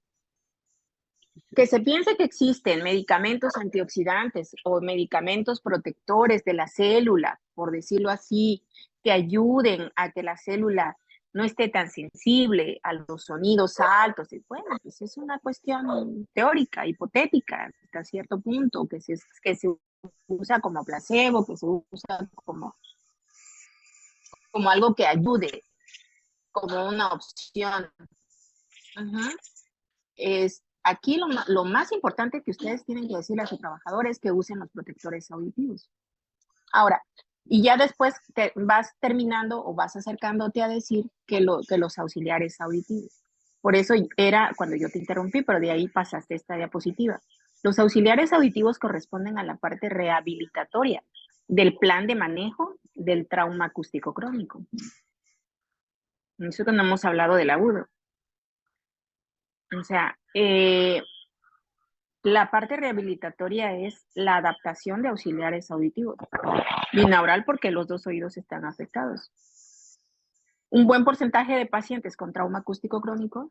Que se piense que existen medicamentos antioxidantes o medicamentos protectores de la célula, por decirlo así, que ayuden a que la célula no esté tan sensible a los sonidos altos. Y bueno, pues es una cuestión teórica, hipotética, hasta cierto punto, que se usa como placebo, que se usa como algo que ayude, como una opción. Aquí lo más importante que ustedes tienen que decirle a su trabajador es que usen los protectores auditivos. Ahora, y ya después te vas terminando o vas acercándote a decir que los auxiliares auditivos. Por eso era cuando yo te interrumpí, pero de ahí pasaste esta diapositiva. Los auxiliares auditivos corresponden a la parte rehabilitatoria del plan de manejo del trauma acústico crónico. Nosotros no hemos hablado del agudo. O sea, la parte rehabilitatoria es la adaptación de auxiliares auditivos. Binaural porque los dos oídos están afectados. Un buen porcentaje de pacientes con trauma acústico crónico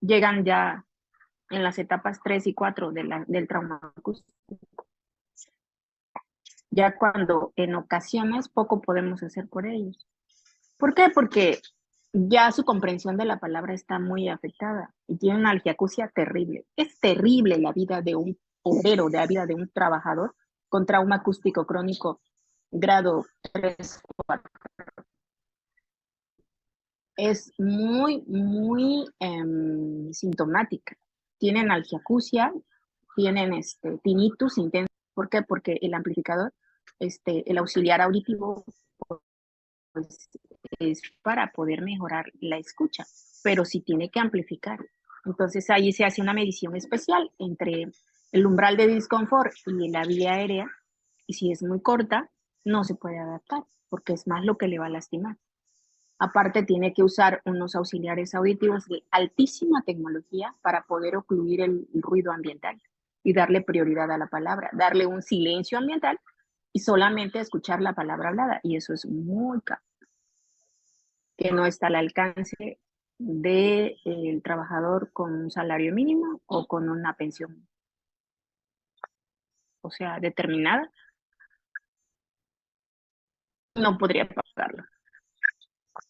llegan ya en las etapas 3 y 4 del trauma acústico. Ya cuando en ocasiones poco podemos hacer por ellos. ¿Por qué? Porque ya su comprensión de la palabra está muy afectada y tiene una algiacusia terrible. Es terrible la vida de un obrero, de la vida de un trabajador con trauma acústico crónico grado 3. Es muy, muy sintomática. Tienen algiacusia, tienen tinnitus intenso. ¿Por qué? Porque el amplificador, el auxiliar auditivo, pues es para poder mejorar la escucha, pero sí tiene que amplificar. Entonces ahí se hace una medición especial entre el umbral de disconfort y la vía aérea, y si es muy corta, no se puede adaptar, porque es más lo que le va a lastimar. Aparte, tiene que usar unos auxiliares auditivos de altísima tecnología para poder ocluir el ruido ambiental y darle prioridad a la palabra, darle un silencio ambiental y solamente escuchar la palabra hablada. Y eso es muy caro, que no está al alcance del trabajador con un salario mínimo o con una pensión, o sea, determinada, no podría pagarlo.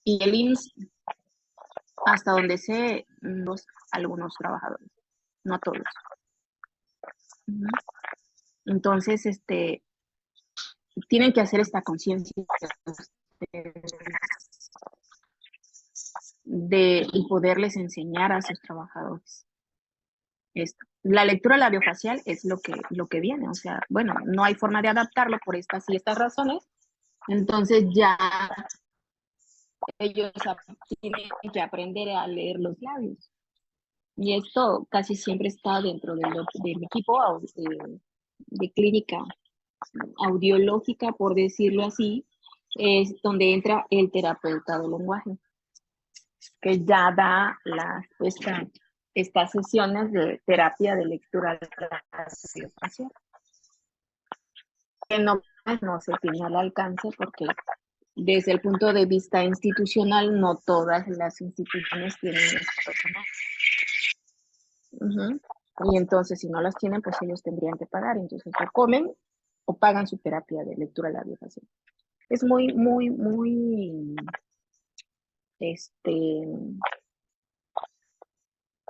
Y el IMSS, hasta donde sé, algunos trabajadores, no todos. Entonces, tienen que hacer esta conciencia y poderles enseñar a sus trabajadores esto. La lectura labiofacial es lo que viene, o sea, bueno, no hay forma de adaptarlo por estas y estas razones, entonces ya ellos tienen que aprender a leer los labios. Y esto casi siempre está dentro del equipo de clínica audiológica, por decirlo así, es donde entra el terapeuta del lenguaje, que ya da estas sesiones de terapia de lectura facial, que no se tiene al alcance porque desde el punto de vista institucional no todas las instituciones tienen este personal. Y entonces si no las tienen, pues ellos tendrían que pagar, entonces o comen o pagan su terapia de lectura labiofacial. Es muy, muy, muy,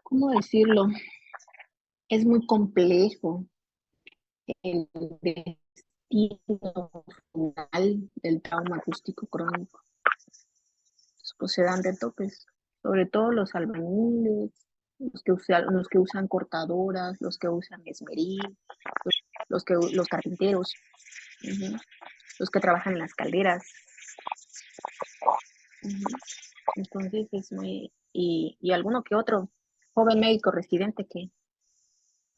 ¿cómo decirlo? Es muy complejo el destino final del trauma acústico crónico. Pues se dan de topes, sobre todo los albañiles, los que usan cortadoras, los que usan esmeril, los carpinteros, los que trabajan en las calderas. Entonces es muy, y alguno que otro joven médico residente que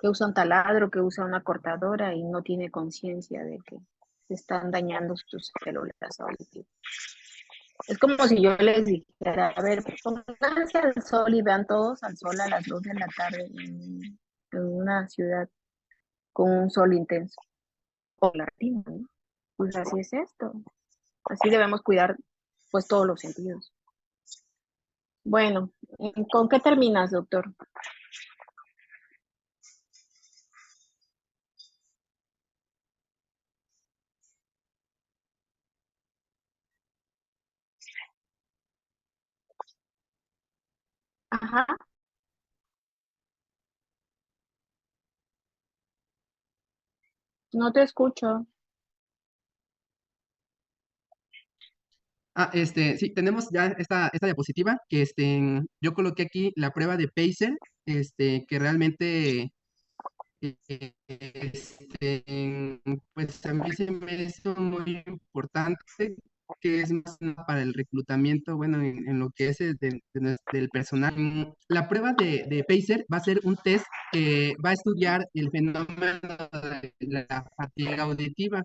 usa un taladro, que usa una cortadora y no tiene conciencia de que se están dañando sus células auditivas. Es como si yo les dijera, a ver, pónganse al sol y vean todos al sol a las 2 de la tarde en una ciudad con un sol intenso. O latino, ¿no? Pues así es esto. Así debemos cuidar pues todos los sentidos. Bueno, ¿con qué terminas, doctor? Ajá, no te escucho. Sí, tenemos ya esta diapositiva que yo coloqué aquí la prueba de Pacer, que realmente pues a mí se me hizo muy importante, que es más para el reclutamiento, bueno, en lo que es del personal. La prueba de Pacer va a ser un test que va a estudiar el fenómeno de la fatiga auditiva.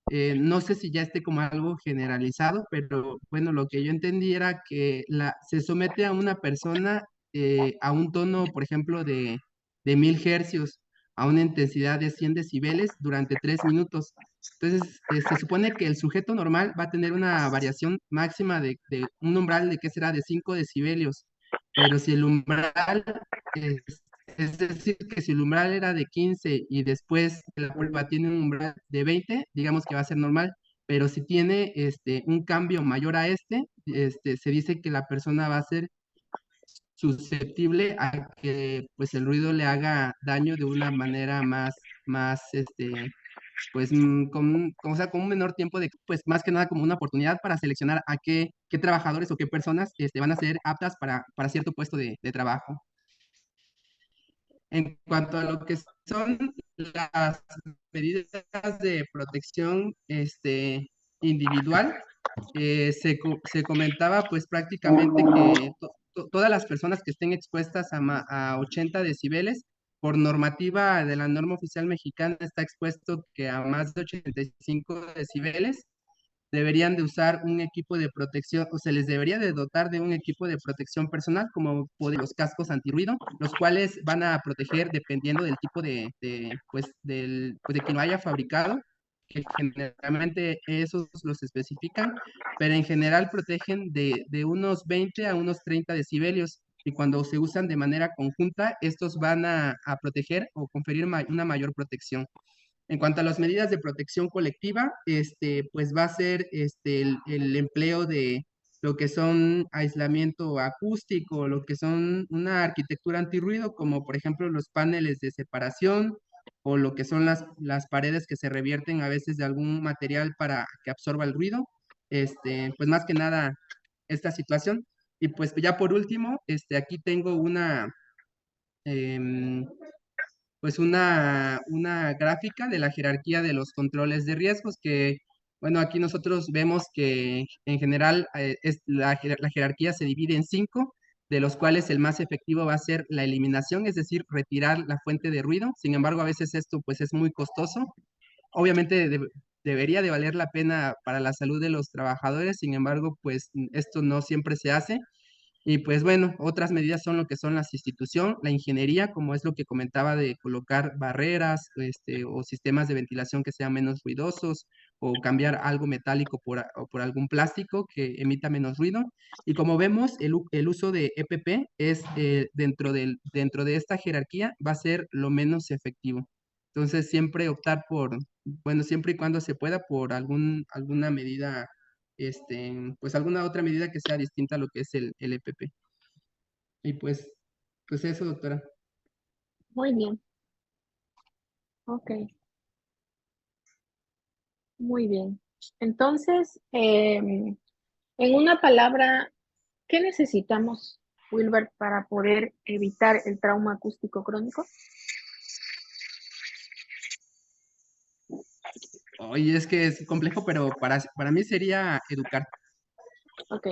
No sé si ya esté como algo generalizado, pero bueno, lo que yo entendí era que se somete a una persona a un tono, por ejemplo, de 1000 hercios, a una intensidad de 100 decibeles durante 3 minutos. Entonces, se supone que el sujeto normal va a tener una variación máxima de un umbral de que será de 5 decibelios, pero si el umbral es decir, que si el umbral era de 15 y después la prueba tiene un umbral de 20, digamos que va a ser normal. pero si tiene un cambio mayor a se dice que la persona va a ser susceptible a que pues el ruido le haga daño de una manera más, pues o sea, con un menor tiempo de, pues más que nada como una oportunidad para seleccionar a qué trabajadores o qué personas van a ser aptas para cierto puesto de trabajo. En cuanto a lo que son las medidas de protección individual, se comentaba pues prácticamente que todas las personas que estén expuestas a 80 decibeles, por normativa de la norma oficial mexicana está expuesto que a más de 85 decibeles deberían de usar un equipo de protección, o se les debería de dotar de un equipo de protección personal, como los cascos antirruido, los cuales van a proteger dependiendo del tipo pues de quien lo haya fabricado, que generalmente esos los especifican, pero en general protegen de unos 20 a unos 30 decibelios, y cuando se usan de manera conjunta, estos van a proteger o conferir una mayor protección. En cuanto a las medidas de protección colectiva, pues va a ser el empleo de lo que son aislamiento acústico, lo que son una arquitectura antirruido, como por ejemplo los paneles de separación o lo que son las paredes que se revierten a veces de algún material para que absorba el ruido. Pues más que nada esta situación. Y pues ya por último, aquí tengo em, pues una gráfica de la jerarquía de los controles de riesgos que, bueno, aquí nosotros vemos que en general la jerarquía se divide en 5, de los cuales el más efectivo va a ser la eliminación, es decir, retirar la fuente de ruido. Sin embargo, a veces esto pues es muy costoso. Obviamente debería de valer la pena para la salud de los trabajadores, sin embargo, pues esto no siempre se hace. Y pues bueno, otras medidas son lo que son la sustitución, la ingeniería, como es lo que comentaba de colocar barreras, o sistemas de ventilación que sean menos ruidosos, o cambiar algo metálico o por algún plástico que emita menos ruido. Y como vemos, el uso de EPP es dentro de esta jerarquía va a ser lo menos efectivo. Entonces siempre optar bueno, siempre y cuando se pueda, por alguna medida, pues alguna otra medida que sea distinta a lo que es el EPP. Y pues eso, doctora. Muy bien. Ok, muy bien. Entonces, en una palabra, ¿qué necesitamos, Wilbert, para poder evitar el trauma acústico crónico? Oye, es que es complejo, pero para mí sería educar. Ok.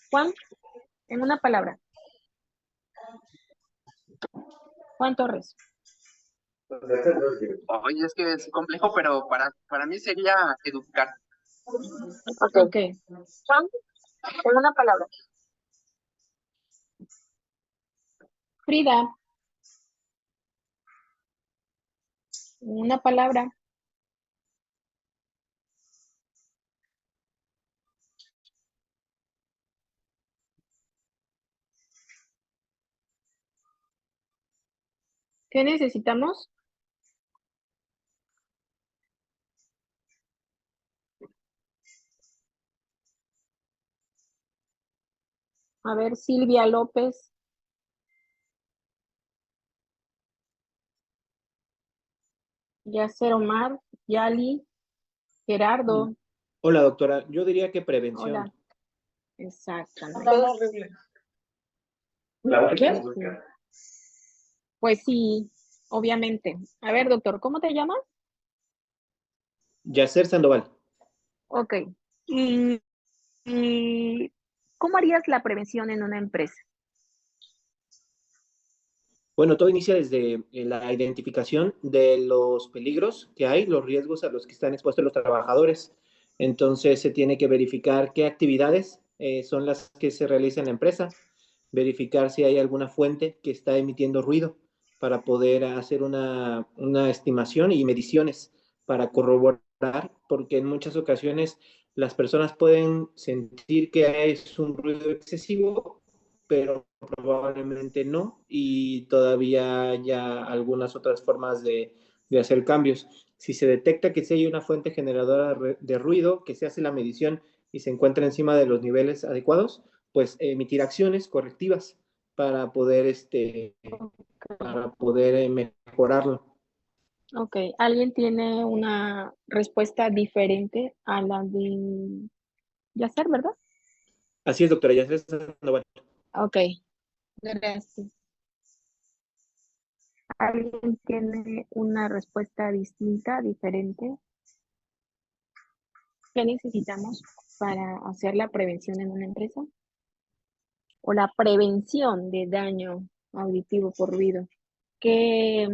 Juan, en una palabra. Juan Torres. Oye, es que es complejo, pero para mí sería educar. Ok. Juan, en una palabra. Frida, en una palabra. ¿Qué necesitamos? A ver, Silvia López. Yacer Omar, Yali, Gerardo. Hola, doctora. Yo diría que prevención. Hola. Exactamente. Está horrible. Pues sí, obviamente. A ver, doctor, ¿cómo te llamas? Yacer Sandoval. Ok. ¿Y cómo harías la prevención en una empresa? Bueno, todo inicia desde la identificación de los peligros que hay, los riesgos a los que están expuestos los trabajadores. Entonces, se tiene que verificar qué actividades son las que se realizan en la empresa, verificar si hay alguna fuente que está emitiendo ruido para poder hacer una estimación y mediciones para corroborar, porque en muchas ocasiones las personas pueden sentir que es un ruido excesivo, pero probablemente no, y todavía haya algunas otras formas de hacer cambios. Si se detecta que sí hay una fuente generadora de ruido, que se hace la medición y se encuentra encima de los niveles adecuados, pues emitir acciones correctivas para poder, mejorarlo. Ok, ¿alguien tiene una respuesta diferente a la de Yacer, verdad? Así es, doctora Yacer Sandoval. Ok, gracias. ¿Alguien tiene una respuesta distinta, diferente? ¿Qué necesitamos para hacer la prevención en una empresa? O la prevención de daño auditivo por ruido. ¿Qué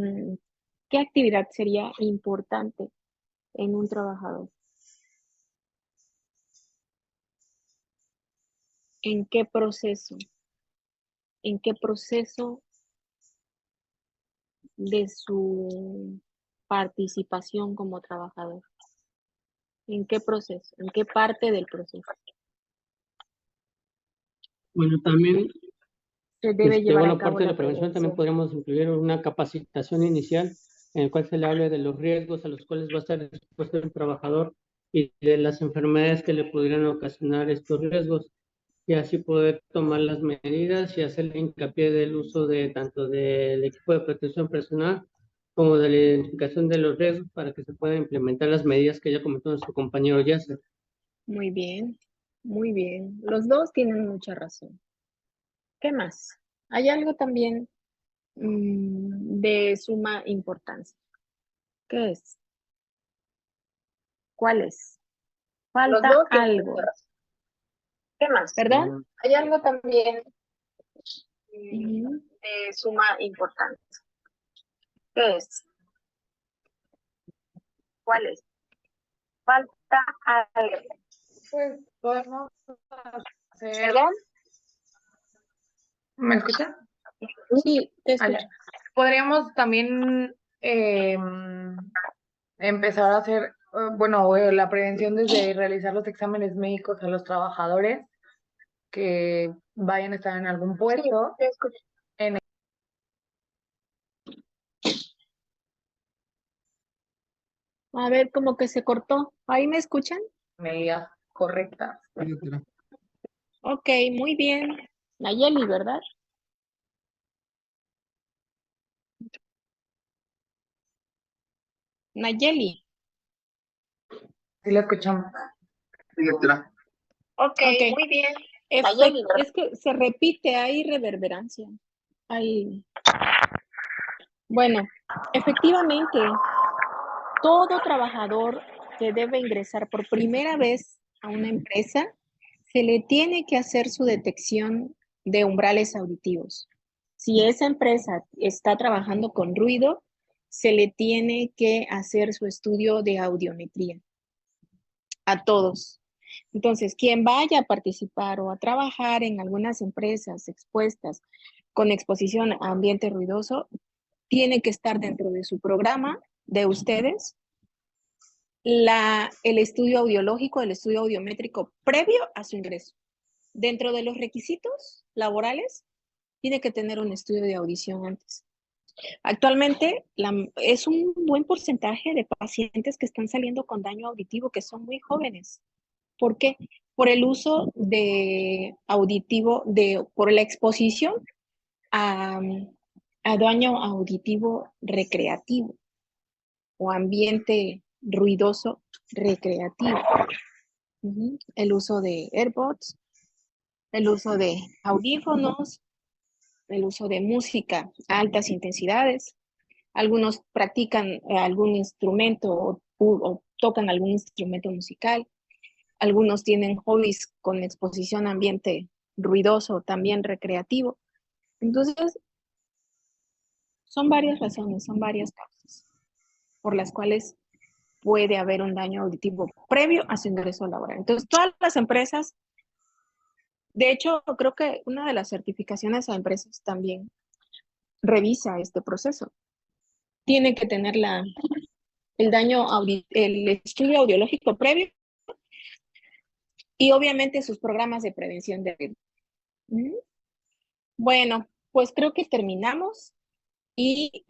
actividad sería importante en un trabajador? ¿En qué proceso? ¿En qué proceso de su participación como trabajador? ¿En qué proceso? ¿En qué parte del proceso Bueno, también, se debe llevar a cabo aparte de la la prevención, también prevención? podríamos incluir una capacitación inicial en la cual se le hable de los riesgos a los cuales va a estar expuesto el trabajador y de las enfermedades que le pudieran ocasionar estos riesgos, y así poder tomar las medidas y hacer hincapié del uso de tanto del equipo de protección personal como de la identificación de los riesgos para que se puedan implementar las medidas que ya comentó nuestro compañero Yasser. Muy bien, muy bien. Los dos tienen mucha razón. ¿Qué más? Hay algo también de suma importancia. ¿Qué es? ¿Cuál es? Falta dos tienen algo. mucha razón. ¿Qué más? ¿Perdón? Hay algo también Ujú. de suma importancia. ¿Qué es? ¿Cuál es? Falta algo. Pues podemos hacer. ¿Perdón? ¿Me escuchan? Sí, te Ah, ya. escucho. Podríamos también empezar a hacer, la prevención desde realizar los exámenes médicos a los trabajadores que vayan a estar en algún puesto. Te escucho. En A ver, como que se cortó. ¿Ahí me escuchan? medidas correctas. Sí, doctora. Ok, muy bien. Nayeli, ¿verdad? Nayeli. Sí lo escuchamos. Sí, doctora. Ok, muy bien. Nayeli, ¿verdad? Es que se repite, hay reverberancia. Hay... Bueno, efectivamente, todo trabajador que debe ingresar por primera vez a una empresa, se le tiene que hacer su detección de umbrales auditivos. Si esa empresa está trabajando con ruido, se le tiene que hacer su estudio de audiometría a todos. Entonces, quien vaya a participar o a trabajar en algunas empresas expuestas con exposición a ambiente ruidoso, tiene que estar dentro de su programa de ustedes el estudio audiológico, el estudio audiométrico previo a su ingreso. Dentro de los requisitos laborales, tiene que tener un estudio de audición antes. Actualmente es un buen porcentaje de pacientes que están saliendo con daño auditivo, que son muy jóvenes. ¿Por qué? Por el uso de auditivo, por la exposición a daño auditivo recreativo o ambiente ruidoso recreativo. El uso de AirPods, el uso de audífonos, el uso de música a altas intensidades. Algunos practican algún instrumento o tocan algún instrumento musical. Algunos tienen hobbies con exposición a ambiente ruidoso, también recreativo. Entonces, son varias razones, son varias causas por las cuales puede haber un daño auditivo previo a su ingreso laboral. Entonces, todas las empresas, de hecho, creo que una de las certificaciones a empresas también revisa este proceso. Tiene que tener el estudio audiológico previo y obviamente sus programas de prevención de riesgo. Bueno, pues creo que terminamos y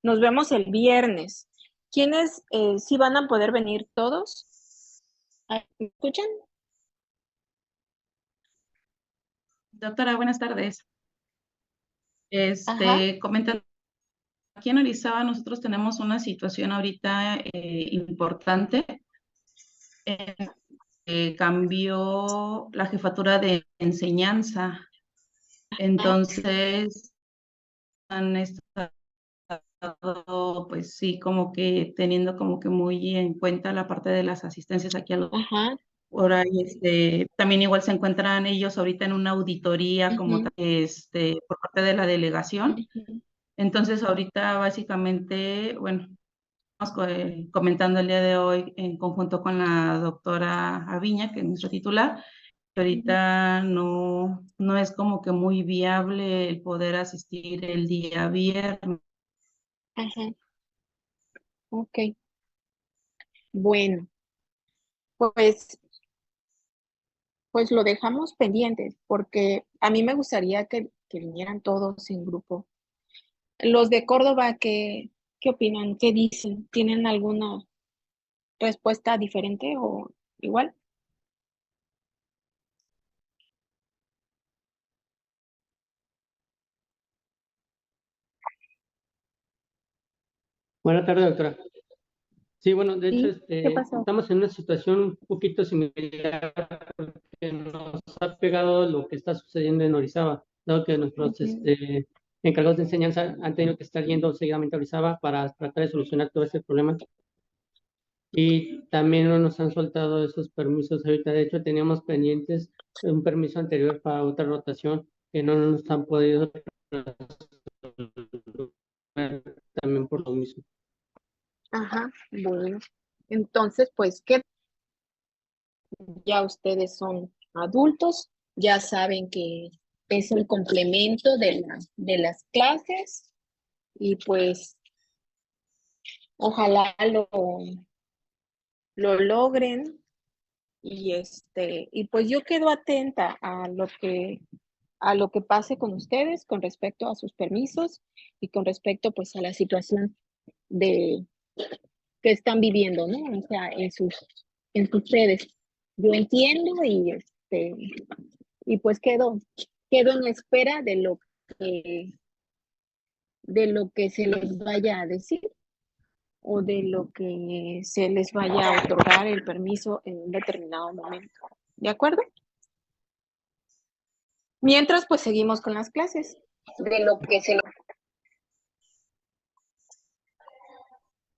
nos vemos el viernes. ¿Quiénes sí van a poder venir todos? ¿Me escuchan? Doctora, buenas tardes. Ajá. Comentando, aquí en Orizaba nosotros tenemos una situación ahorita importante. Cambió la jefatura de enseñanza. Entonces, han estado, pues sí, como que teniendo como que muy en cuenta la parte de las asistencias aquí a los... Ajá. Ahora, también igual se encuentran ellos ahorita en una auditoría como Ujú, por parte de la delegación. ujú. Entonces, ahorita básicamente, bueno, estamos comentando el día de hoy en conjunto con la doctora Aviña, que es nuestra titular, que ahorita no es como que muy viable el poder asistir el día viernes. Ajá. Ok. Bueno, pues, pues lo dejamos pendientes porque a mí me gustaría que vinieran todos en grupo. Los de Córdoba, ¿qué opinan? ¿Qué dicen? ¿Tienen alguna respuesta diferente o igual? Buenas tardes, doctora. Sí, bueno, de hecho, Sí, ¿qué pasó? estamos en una situación un poquito similar que nos ha pegado lo que está sucediendo en Orizaba, dado que nuestros Ujú. encargados de enseñanza han tenido que estar yendo seguidamente a Orizaba para tratar de solucionar todo este problema. Y también no nos han soltado esos permisos ahorita. De hecho, teníamos pendientes un permiso anterior para otra rotación que no nos han podido resolver también por lo mismo. Ajá, bueno. Entonces, pues, ¿qué? Ya ustedes son adultos, ya saben que es el complemento de las clases y pues ojalá lo logren y pues yo quedo atenta a lo que pase con ustedes con respecto a sus permisos y con respecto pues a la situación de que están viviendo, ¿no? O sea, en sus sedes. Yo entiendo y pues quedo en espera de lo que se les vaya a decir o de lo que se les vaya a otorgar el permiso en un determinado momento. ¿De acuerdo? Mientras, pues seguimos con las clases. De lo que se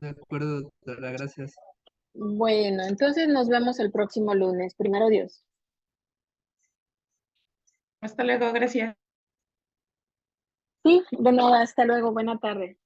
De acuerdo, doctora, gracias. Bueno, entonces nos vemos el próximo lunes. Primero Dios. Hasta luego, gracias. Sí, de nada, hasta luego. Buena tarde.